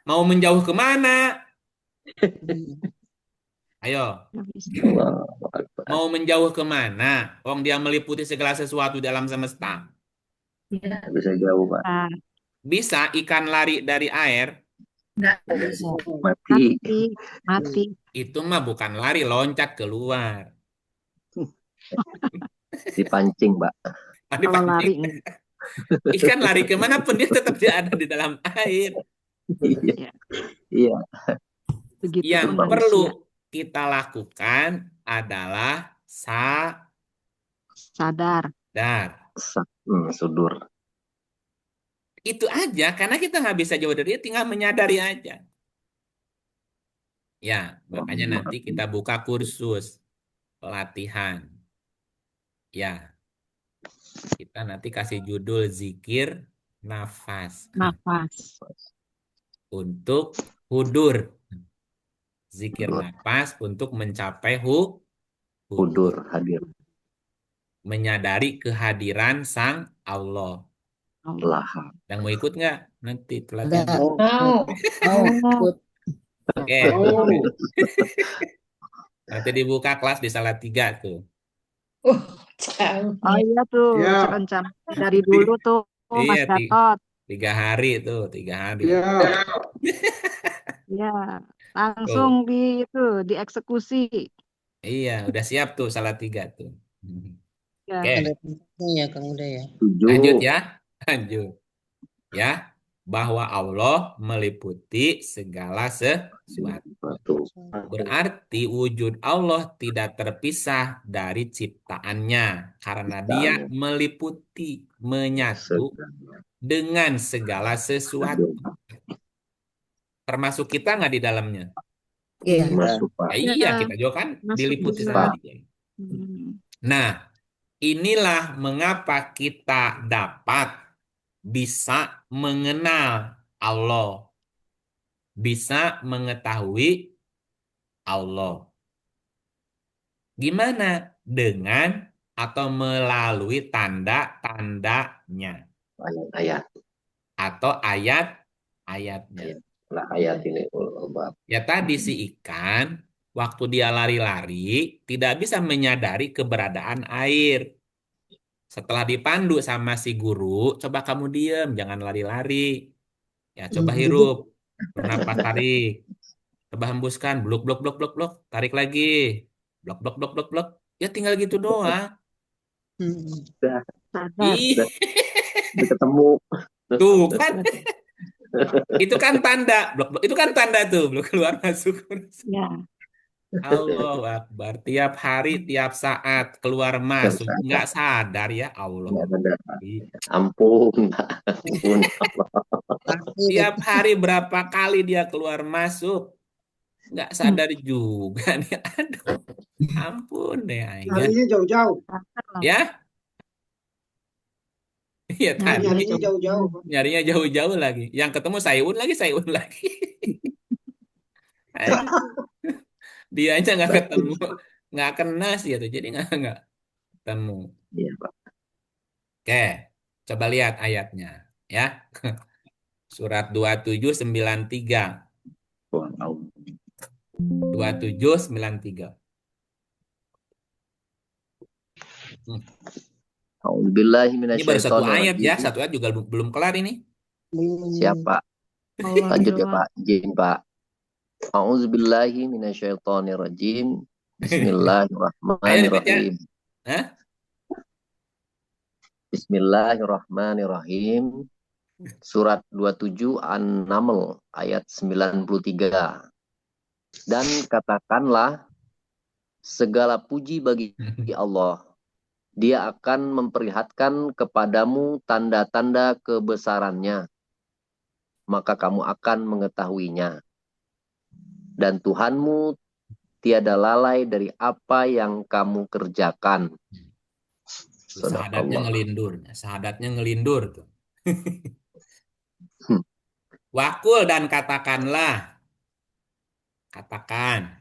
Mau menjauh kemana? Ayo. Mau menjauh kemana? Wong dia meliputi segala sesuatu dalam semesta. Bisa jauh, Pak. Bisa ikan lari dari air? Mati. Itu mah bukan lari, loncat keluar. Dipancing, Pak. Kalau lari. Ikan lari kemanapun dia tetap ada di dalam air. Iya. Begitu Yang manusia. perlu kita lakukan adalah sadar. Sudur. Itu aja, karena kita nggak bisa jauh dari itu, tinggal menyadari aja. Ya, makanya nanti kita buka kursus pelatihan. Ya, kita nanti kasih judul zikir nafas. Untuk hudur. Zikir nafas untuk mencapai hudur. Hadir. menyadari kehadiran Sang Allah. Allah. Yang mau ikut nggak? Nanti Ada. pelatihan. Mau. Mau ikut. Oke. Nanti dibuka kelas di Salatiga tuh. Jauh. Oh iya tuh, Ya. rencana dari dulu tuh, Mas Iya, Gatot. 3 hari tuh, 3 hari. Ya. Ya, Tuh. langsung dieksekusi. Iya, udah siap tuh Salatiga tuh. Ya. Oke, Ada tempatnya ya Kang Uda ya. lanjut 7. ya. Lanjut. Ya, bahwa Allah meliputi segala sesuatu. Berarti wujud Allah tidak terpisah dari ciptaannya karena dia meliputi, menyatu dengan segala sesuatu. Termasuk kita nggak di dalamnya? Iya. Masuk, Pak. Ya iya, kita juga kan Masuk diliputi juga. sama dia. Nah, inilah mengapa kita dapat bisa mengenal Allah, bisa mengetahui Allah. Gimana? Dengan atau melalui tanda-tandanya Ayat. atau ayat-ayatnya. Lah ayat ini Bab. Ya tadi si ikan, waktu dia lari-lari, tidak bisa menyadari keberadaan air. Setelah dipandu sama si guru, coba kamu diam, jangan lari-lari. Ya, coba hirup, bernapas tarik. Coba hembuskan, blok, blok, blok, blok, blok, tarik lagi. Blok, blok, blok, blok, blok. Ya tinggal gitu doang. Udah Sadar. Ih, ketemu. tuh kan. Itu kan tanda, blok, blok. Itu kan tanda tuh, blok keluar masuk. Ya. Allahu Akbar. Tiap hari, tiap saat keluar masuk, nggak sadar ya Allah. Nggak ada. Ampun, Pak. Ampun. Tiap hari berapa kali dia keluar masuk, nggak sadar juga nih. Aduh, ampun deh, Aing. Nyarinya jauh-jauh. Ya, ya tadi Nyarinya jauh-jauh. nyarinya jauh-jauh lagi. Yang ketemu Sayun lagi. Dia aja nggak ketemu, nggak kena sih itu, jadi nggak ketemu. Iya, Pak. Oke, coba lihat ayatnya, ya. Surat 2793. 2793. A'udzubillahi Ini baru satu ayat ya, minasyaitonirrajim. satu ayat juga belum kelar ini. Siapa? Lanjut ya, Pak. Izin, Pak. A'udzubillahi minasyaitonirrajim. Bismillahirrahmanirrahim. Hah? Bismillahirrahmanirrahim. Surat 27 An-Naml ayat 93. Dan katakanlah segala puji bagi Allah. Dia akan memperlihatkan kepadamu tanda-tanda kebesarannya. Maka kamu akan mengetahuinya. Dan Tuhanmu tiada lalai dari apa yang kamu kerjakan. Sahadatnya ngelindur. Sahadatnya ngelindur tuh. Wakul dan katakanlah. Katakan.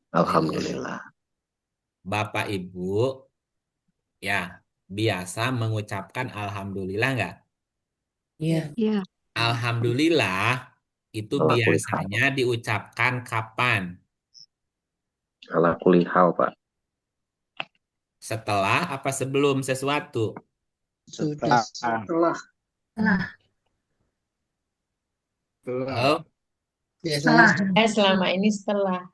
Alhamdulillah. Bapak Ibu ya biasa mengucapkan alhamdulillah nggak? Iya. Iya. Alhamdulillah itu biasanya diucapkan kapan? Ala kulli hal, Pak. Setelah apa sebelum sesuatu? Sudah. Setelah. Oh, Setelah. Selama ini setelah.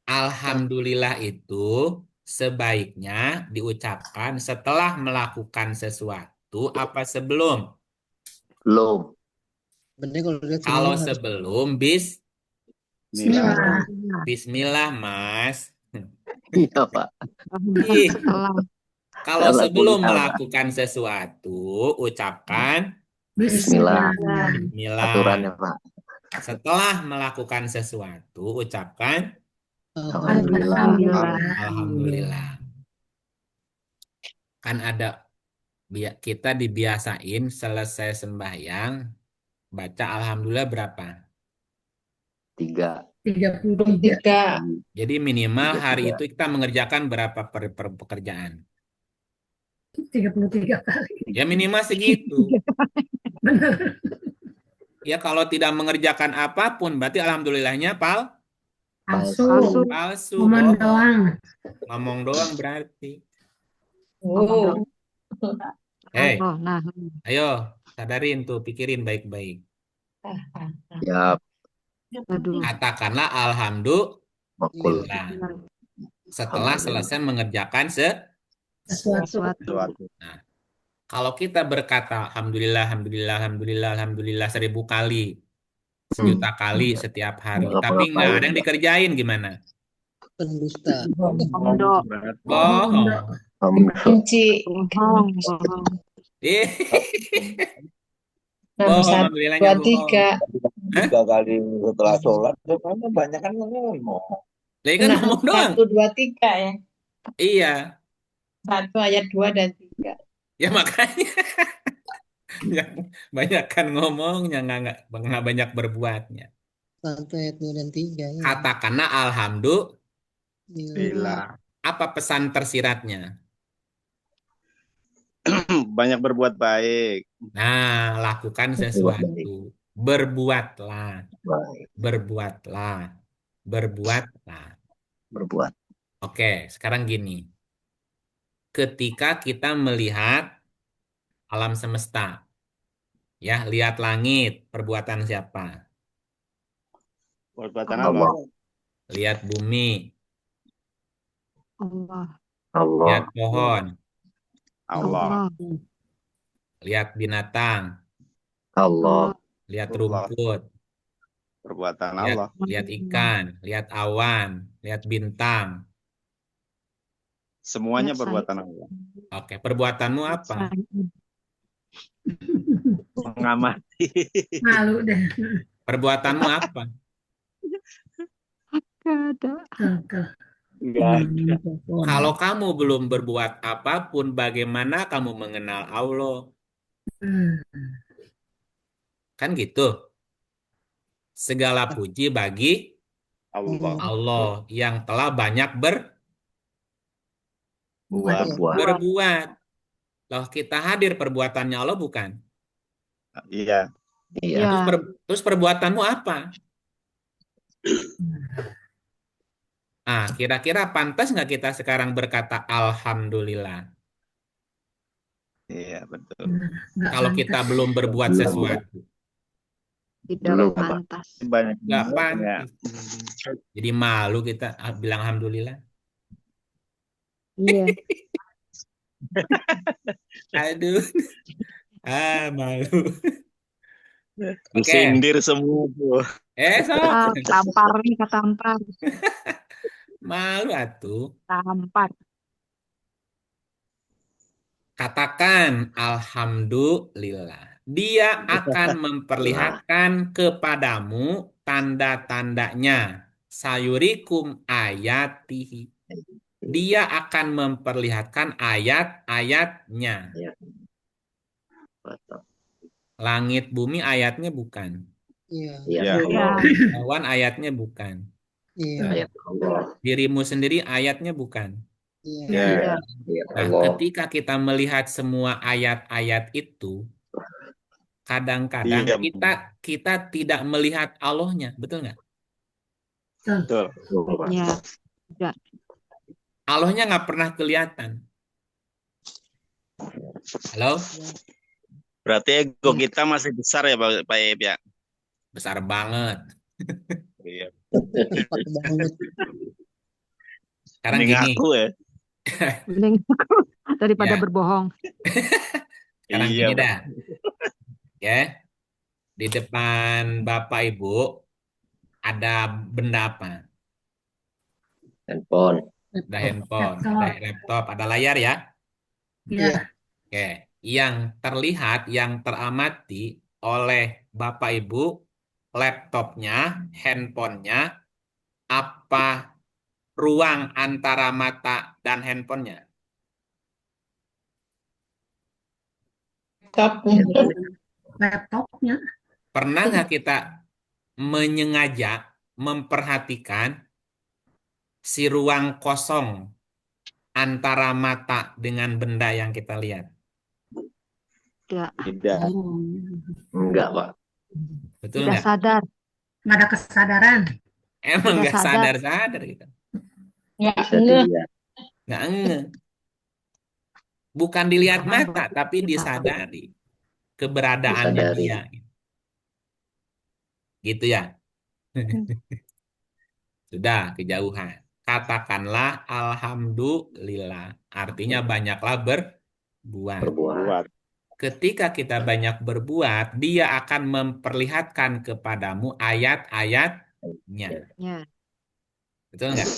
alhamdulillah itu sebaiknya diucapkan setelah melakukan sesuatu apa sebelum? Belum. Bener kalau lihat Kalau sebelumnya harus- sebelum Bismillah. Bismillah, Mas. Iya, Pak. Ih, Setelah. kalau Ala sebelum kulli hal, Pak. melakukan sesuatu, ucapkan Bismillah. Bismillah. Aturannya, Pak. Setelah melakukan sesuatu, ucapkan Alhamdulillah. Alhamdulillah. Kan ada, kita dibiasain selesai sembahyang, baca Alhamdulillah berapa? 3. 33. 3. Jadi minimal hari itu kita mengerjakan berapa pekerjaan? 33 kali. Ya minimal segitu. Benar. Ya kalau tidak mengerjakan apapun, berarti alhamdulillahnya Palsu. palsu, Ngomong bohong. doang. Ngomong doang berarti. Ngomong Oh. doang. Hei, Oh, nah. ayo sadarin tuh, pikirin baik-baik. Ya, Aduh. Katakanlah makul. alhamdulillah setelah selesai mengerjakan Sesuatu. Nah, kalau kita berkata alhamdulillah, alhamdulillah, alhamdulillah, alhamdulillah 1000 kali, 1.000.000 kali setiap hari, Nggak tapi nggak ada ngapa-ngapain. yang dikerjain, gimana? Pendusta. Pondok. Bohong. Kunci. Bohong, bohong. Ih, 6, bohong, 1, alhamdulillahnya 2, bohong. 3. Hah? 3 kali setelah sholat, kan banyak kan ngomong. Lah kan Nah, ngomong doang. 1, 2, 3 ya. Iya, 1 ayat 2 dan 3. ya makanya banyak kan ngomongnya, nggak banyak berbuatnya. 1 ayat 2 dan 3 ya. Katakanlah alhamdulillah. Bila Apa pesan tersiratnya? banyak berbuat baik. Nah, lakukan sesuatu. Berbuatlah. Baik. Berbuatlah. Berbuatlah. Berbuat. Oke, sekarang gini. Ketika kita melihat alam semesta, ya, lihat langit, perbuatan siapa? Perbuatan Allah. Allah. Lihat bumi, Allah. Allah. lihat pohon, Allah. lihat binatang, Allah. lihat Allah. rumput, Perbuatan lihat, Allah. lihat ikan, lihat awan, lihat bintang. Semuanya Lihat perbuatan Allah. Oke, perbuatanmu apa? Mengamati. Malu deh. Perbuatanmu apa? Gak ada. Enggak ada. Kalau kamu belum berbuat apapun, bagaimana kamu mengenal Allah? Kan gitu. Segala puji bagi Allah. Allah yang telah banyak berbuat. Loh, kita hadir, perbuatannya Allah bukan? Iya. Iya. Terus perbuatanmu apa? Nah, kira-kira pantas nggak kita sekarang berkata alhamdulillah? Iya, betul. Kalau kita belum berbuat sesuatu. Tidak pantas. Banyak Nggak ya. pantas. Jadi malu kita bilang alhamdulillah. Iya. Aduh. Malu. Oke. Disindir semua tuh. Tampar nih, katampar. Malu atuh. Tampar. Katakan alhamdulillah. Dia akan memperlihatkan kepadamu tanda-tandanya. Sayurikum ayatihi. Dia akan memperlihatkan ayat-ayatnya. Langit bumi ayatnya bukan. Iya. Awan ayatnya bukan. Iya. Dirimu sendiri ayatnya bukan. Iya. Nah, ketika kita melihat semua ayat-ayat itu, kadang-kadang kita tidak melihat Allahnya, betul nggak? Betul. Ya. Tidak. Allahnya nggak pernah kelihatan. Halo? Berarti ego kita masih besar ya Pak Eb ya? Besar banget. Iya. Sekarang Mending gini. aku ya. Mending aku daripada Ya. berbohong. Sekarang Iya, gini dah. Ya. Di depan Bapak Ibu ada benda apa? Handphone. Ada handphone, ada laptop, ada layar ya? Iya. Oke. Yang terlihat, yang teramati oleh Bapak Ibu, laptopnya, handphonenya, apa ruang antara mata dan handphonenya? Laptopnya. Pernah nggak kita menyengaja memperhatikan si ruang kosong antara mata dengan benda yang kita lihat? Tidak. Tidak. Enggak, Pak. Betul Tidak nggak? sadar. Nggak ada kesadaran. Emang Tidak nggak sadar. sadar-sadar gitu. Nggak Bisa ngeh. dilihat. Nggak ngeh. Bukan dilihat Karena mata, baru tapi kita disadari keberadaannya Disadari. dia. Gitu ya. Sudah kejauhan. Katakanlah alhamdulillah. Artinya banyaklah berbuat. Berbuat. Ketika kita banyak berbuat, dia akan memperlihatkan kepadamu ayat-ayatnya. Ya. Betul nggak?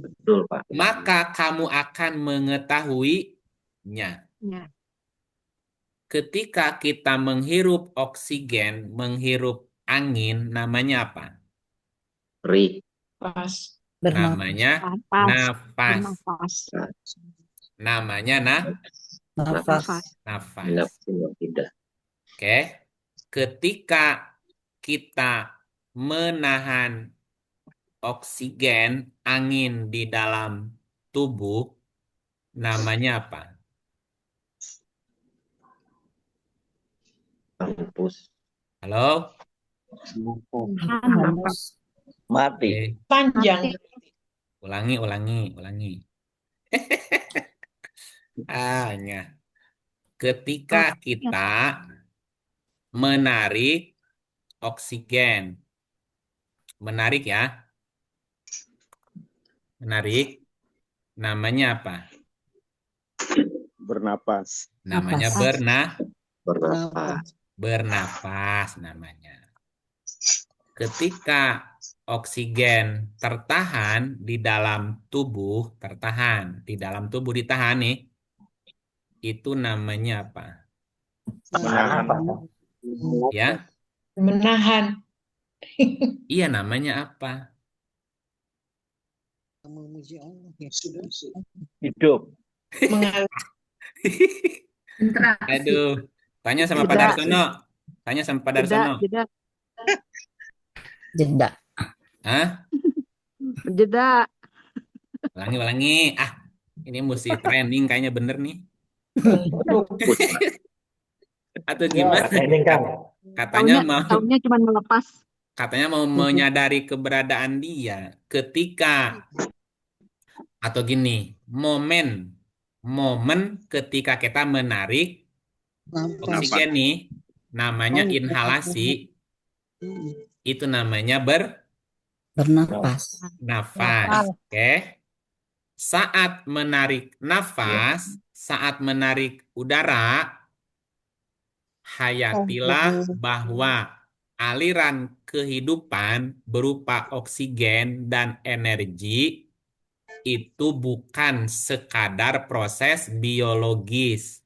Betul, Pak. Maka kamu akan mengetahuinya. Ya. Ketika kita menghirup oksigen, menghirup angin, namanya apa? Ri. Pas. Namanya Nafas. nafas. Bernafas. Namanya Nafas. nafas. Nafas yang tidak. Oke. Ketika kita menahan oksigen, angin di dalam tubuh, namanya apa? Kampus. Halo? Nafas. Mati. Oke. Panjang. Ulangi. Hanya ketika kita menarik oksigen, menarik ya, menarik, namanya apa? Bernapas. Namanya Bernapas. bernafas namanya. Ketika oksigen tertahan di dalam tubuh, ditahan nih, itu namanya apa? Menahan. Ya? Menahan. Iya, namanya apa? Memuji Allah. Hidup. Mengalir. Interaksi. Aduh, tanya sama Pak Jeda. Darsono. Tanya sama Pak Darsono. Jeda. Hah? Jeda. Ulangi. Ini mesti training kayaknya bener nih. Atau gimana? Katanya Taunya cuma melepas. Katanya mau menyadari keberadaan dia ketika, atau gini, momen ketika kita menarik oksigen nih, namanya inhalasi, itu namanya Bernafas. bernafas. Oke. Saat menarik nafas, saat menarik udara, hayatilah bahwa aliran kehidupan berupa oksigen dan energi itu bukan sekadar proses biologis,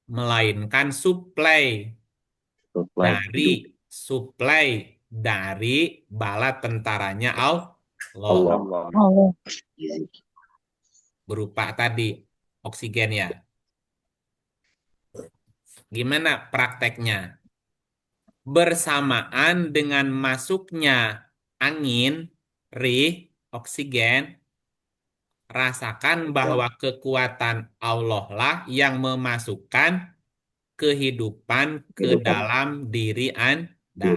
melainkan suplai dari bala tentaranya Allah. Berupa tadi oksigen ya. Gimana prakteknya? Bersamaan dengan masuknya angin, oksigen, rasakan bahwa kekuatan Allah lah yang memasukkan kehidupan ke dalam diri Anda.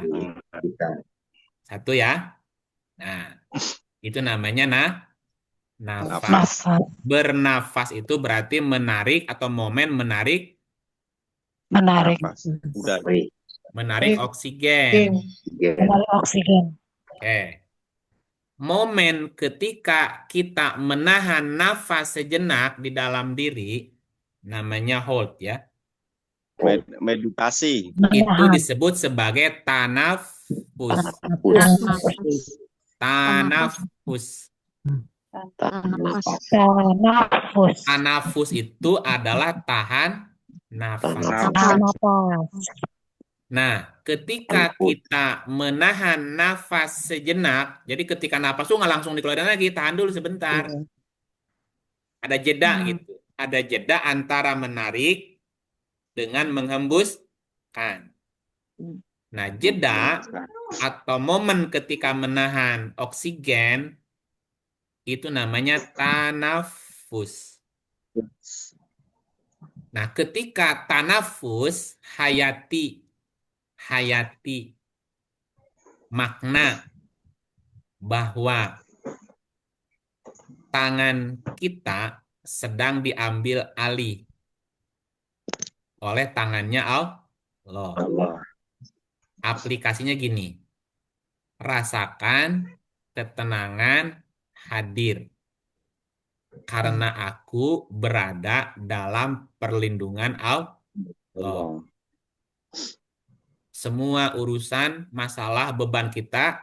Satu ya. Nah, itu namanya nafas. Bernafas itu berarti menarik atau momen menarik menarik oksigen. Oke. Momen ketika kita menahan nafas sejenak di dalam diri namanya hold ya. Meditasi. Itu disebut sebagai tanafus. Tanafus itu adalah tahan nafas. Nah, ketika kita menahan nafas sejenak, jadi ketika nafas itu nggak langsung dikeluarin lagi, tahan dulu sebentar. Ada jeda gitu. Ada jeda antara menarik dengan menghembuskan. Nah, jeda atau momen ketika menahan oksigen itu namanya tanafus. Nah, ketika tanafus hayati makna bahwa tangan kita sedang diambil alih oleh tangannya Allah. Aplikasinya gini. Rasakan ketenangan hadir karena aku berada dalam perlindungan Allah. Semua urusan, masalah, beban kita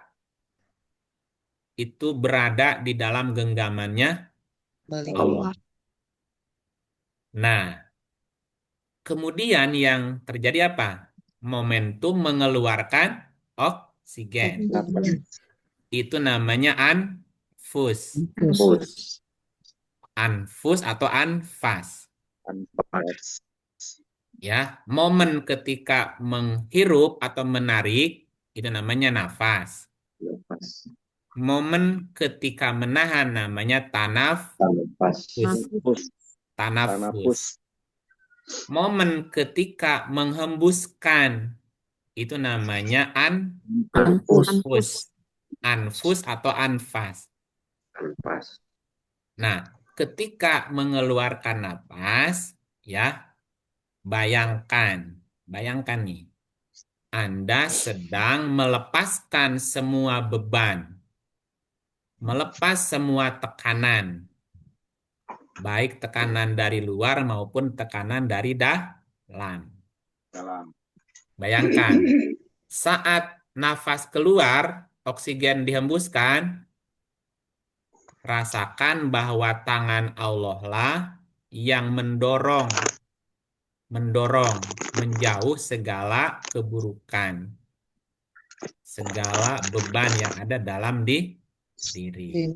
itu berada di dalam genggamannya Allah. Nah, kemudian yang terjadi apa? Momentum mengeluarkan oksigen. Itu namanya anfus. Anfus atau anfas. Ya, momen ketika menghirup atau menarik itu namanya nafas. Momen ketika menahan namanya tanafus. Momen ketika menghembuskan itu namanya anfus. Anfus atau anfas. Nah, ketika mengeluarkan napas, ya, bayangkan nih, Anda sedang melepaskan semua beban, melepas semua tekanan, baik tekanan dari luar maupun tekanan dari dalam. Bayangkan, saat nafas keluar, oksigen dihembuskan, rasakan bahwa tangan Allah lah yang mendorong menjauh segala keburukan, segala beban yang ada dalam diri.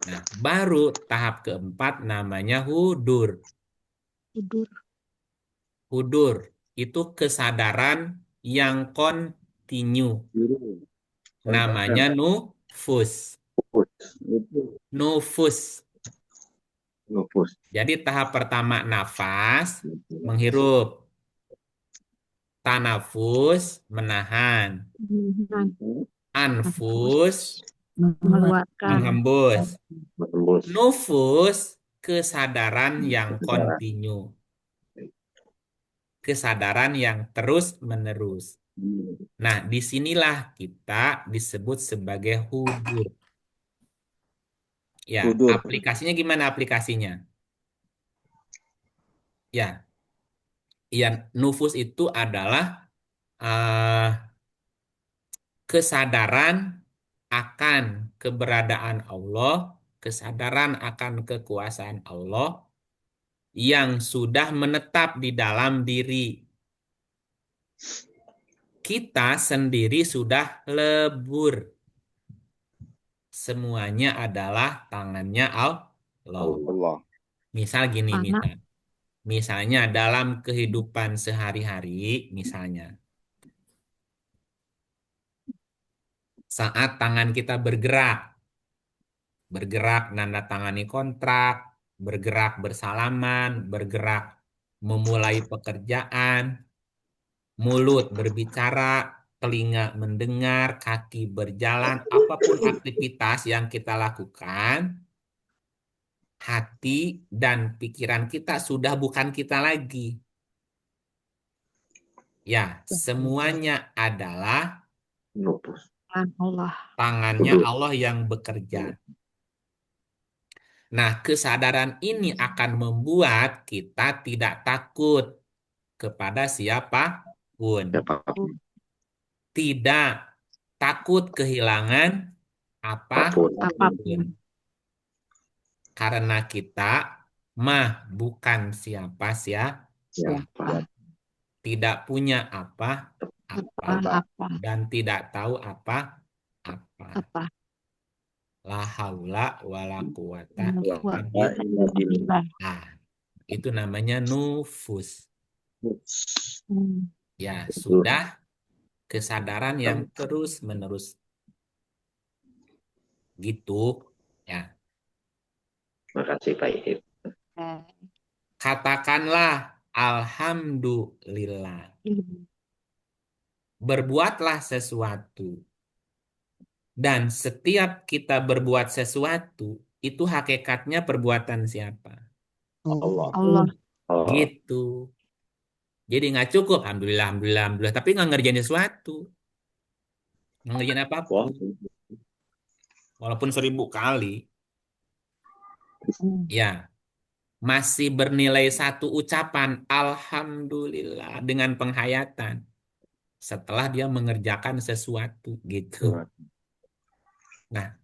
Nah, baru tahap keempat namanya hudur. Hudur itu kesadaran yang kontinu. Namanya nufus. Jadi tahap pertama nafas, menghirup. Tanafus, menahan. Anfus, menghembus. Nufus, kesadaran yang kontinu. Kesadaran yang terus-menerus. Nah, disinilah kita disebut sebagai hudur. Ya, aplikasinya gimana aplikasinya? Ya, nufus itu adalah kesadaran akan keberadaan Allah, kesadaran akan kekuasaan Allah yang sudah menetap di dalam diri. Kita sendiri sudah lebur. Semuanya adalah tangannya Allah. Misal gini, misalnya dalam kehidupan sehari-hari, misalnya saat tangan kita bergerak nandatangani kontrak, bergerak bersalaman, bergerak memulai pekerjaan, mulut berbicara, telinga mendengar, kaki berjalan, apapun aktivitas yang kita lakukan, hati dan pikiran kita sudah bukan kita lagi. Ya, semuanya adalah tangannya Allah yang bekerja. Nah, kesadaran ini akan membuat kita tidak takut kepada siapapun. Tidak takut kehilangan apapun. Karena kita bukan siapa-siapa. Tidak punya apa-apa. Dan tidak tahu apa-apa. La haula wala quwata illa billah. Nah, itu namanya nufus. Ya, sudah kesadaran yang terus-menerus gitu. Ya, Makasih Pak Idip. katakanlah alhamdulillah. Berbuatlah sesuatu. Dan setiap kita berbuat sesuatu, itu hakikatnya perbuatan siapa? Allah. Allah. Gitu. Jadi nggak cukup, alhamdulillah, alhamdulillah, alhamdulillah, tapi nggak ngerjain sesuatu. Nggak ngerjain apapun. Walaupun 1000 kali. Ya, masih bernilai satu ucapan, alhamdulillah, dengan penghayatan. Setelah dia mengerjakan sesuatu, gitu. Nah,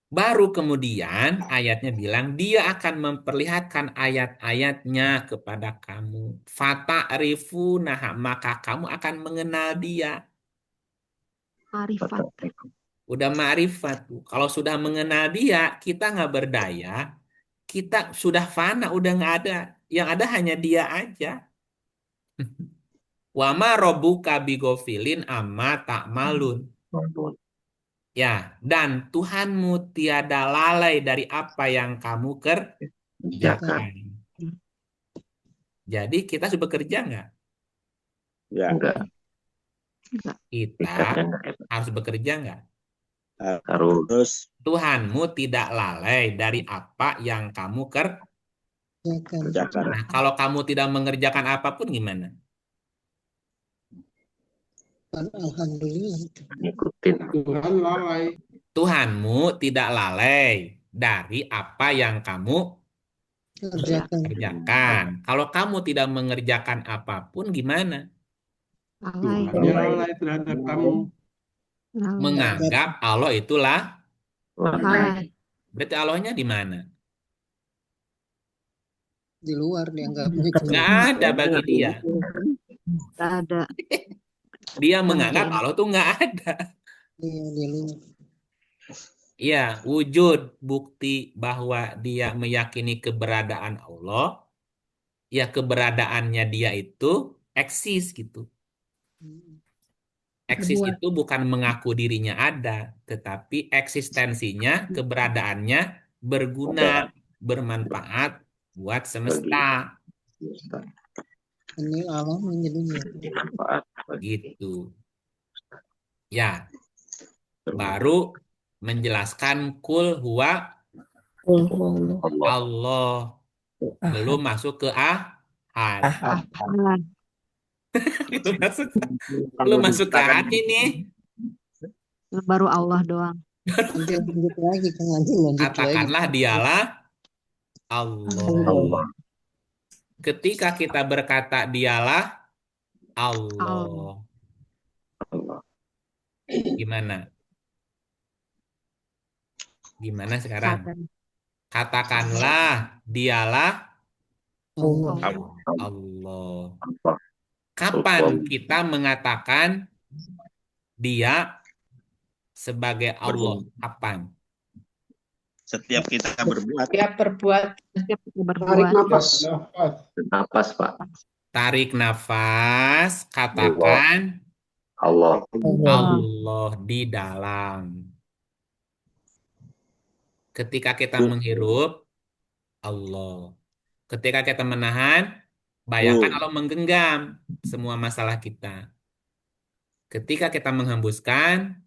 baru kemudian ayatnya bilang dia akan memperlihatkan ayat-ayatnya kepada kamu. Fata'rifunah, maka kamu akan mengenal dia. Arifat. Udah ma'rifat tuh. Kalau sudah mengenal dia, kita nggak berdaya. Kita sudah fana, udah nggak ada. Yang ada hanya dia aja. Wa ma rabbuka bigofilin amma ta'malun. Ya, dan Tuhanmu tiada lalai dari apa yang kamu kerjakan. Jadi kita sudah bekerja nggak? Ya. Enggak. Kita harus bekerja nggak? Harus. Tuhanmu tidak lalai dari apa yang kamu kerjakan. Nah, kalau kamu tidak mengerjakan apapun gimana? Alhamdulillah. Ikutin. Tuhan lalai. Tuhanmu tidak lalai dari apa yang kamu kerjakan. Kalau kamu tidak mengerjakan apapun gimana? Lalai. Tuhan lalai terhadap kamu. Menganggap Allah itulah Lalai. berarti Allahnya di mana? Di luar dianggapnya. Nggak ada bagi dia. Nggak ada. Dia menganggap Allah tuh nggak ada. Iya, di luar. Iya, wujud bukti bahwa dia meyakini keberadaan Allah, ya keberadaannya dia itu eksis gitu. Eksis itu bukan mengaku dirinya ada, tetapi eksistensinya, keberadaannya berguna, bermanfaat buat semesta. Ini alam menjadinya. Gitu. Ya. Baru menjelaskan kul huwa Allah. Belum masuk ke ahad. Belum masuk ke ahad ini. Baru Allah doang. Nanti lanjut lagi kan, nanti lanjut Katakanlah lagi. dialah Allah. Ketika kita berkata dialah Allah. Gimana? Gimana sekarang? Katakanlah dialah Allah. Kapan kita mengatakan dia sebagai Allah? Kapan? Setiap kita berbuat. Setiap berbuat. Setiap kita berbuat. Tarik nafas. Nafas, Pak. Tarik nafas, katakan Allah. Allah di dalam. Ketika kita menghirup, Allah. Ketika kita menahan, bayangkan Allah menggenggam semua masalah kita. Ketika kita menghembuskan,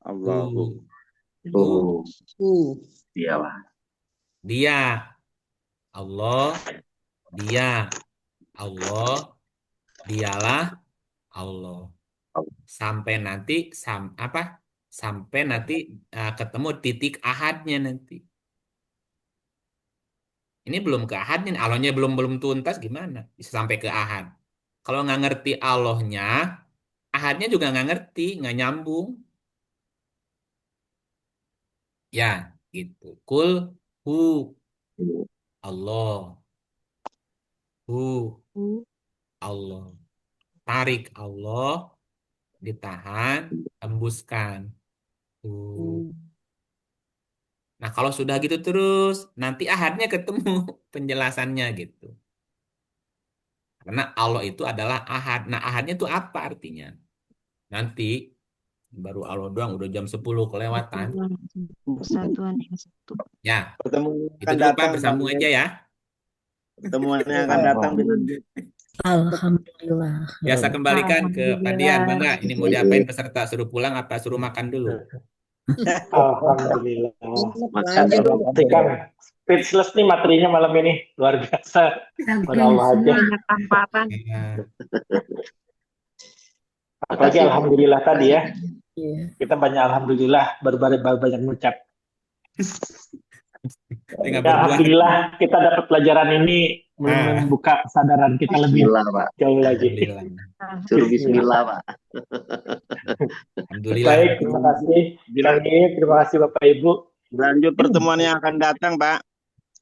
Allahu. Dialah. Dia. Allah. Dia. Allah. Dialah Allah. Sampai nanti sampai nanti ketemu titik ahadnya nanti. Ini belum ke ahadnya, Allahnya belum tuntas gimana? Bisa sampai ke ahad. Kalau nggak ngerti Allahnya, ahadnya juga nggak ngerti, nggak nyambung. Ya, gitu. Kul hu Allah. Hu Allah. Tarik Allah, ditahan, hembuskan. Nah, kalau sudah gitu terus, nanti ahadnya ketemu penjelasannya gitu. Karena Allah itu adalah ahad. Nah, ahadnya itu apa artinya? Nanti baru Allah doang udah jam 10 kelewatan. Persatuan yang satu. Ya, Pertemuan itu akan dulu Pak, datang, bersambung Bang. aja ya. Pertemuan yang akan datang dilanjut. Alhamdulillah. Ya, saya kembalikan ke Pak Dian, Bangga. Ini mau diapain peserta? Suruh pulang apa suruh makan dulu? Alhamdulillah. Lanjut. Kan speechless nih materinya malam ini. Luar biasa. Pada Allah aja. Banyak tamparan. Ya, Apalagi alhamdulillah tadi ya. Iya. Kita banyak alhamdulillah, banyak mengucap. tinggal Ya, berbuat. alhamdulillah kita dapat pelajaran ini membuka kesadaran kita lebih Bismillah, Pak. jauh lagi. Alhamdulillah. Suruh bismillah, Pak. Alhamdulillah. Baik, terima kasih. Kang Iip, terima kasih Bapak Ibu. Lanjut pertemuan yang akan datang, Pak.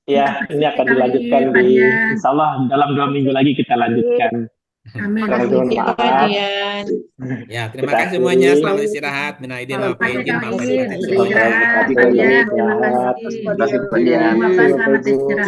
Ya, ini akan dilanjutkan Pak di Dian. Insya Allah dalam 2 minggu lagi kita lanjutkan. Amin. Kalau Amin. doa. Pak Dian. Ya, terima Kita kasih semuanya. akhiri. Selamat istirahat. Minal aidin wal Pak faizin. Maaf lahir Dian, batin. istirahat. Pak Dian, terima kasih. Terima kasih, Pak Dian. Bapak selamat istirahat.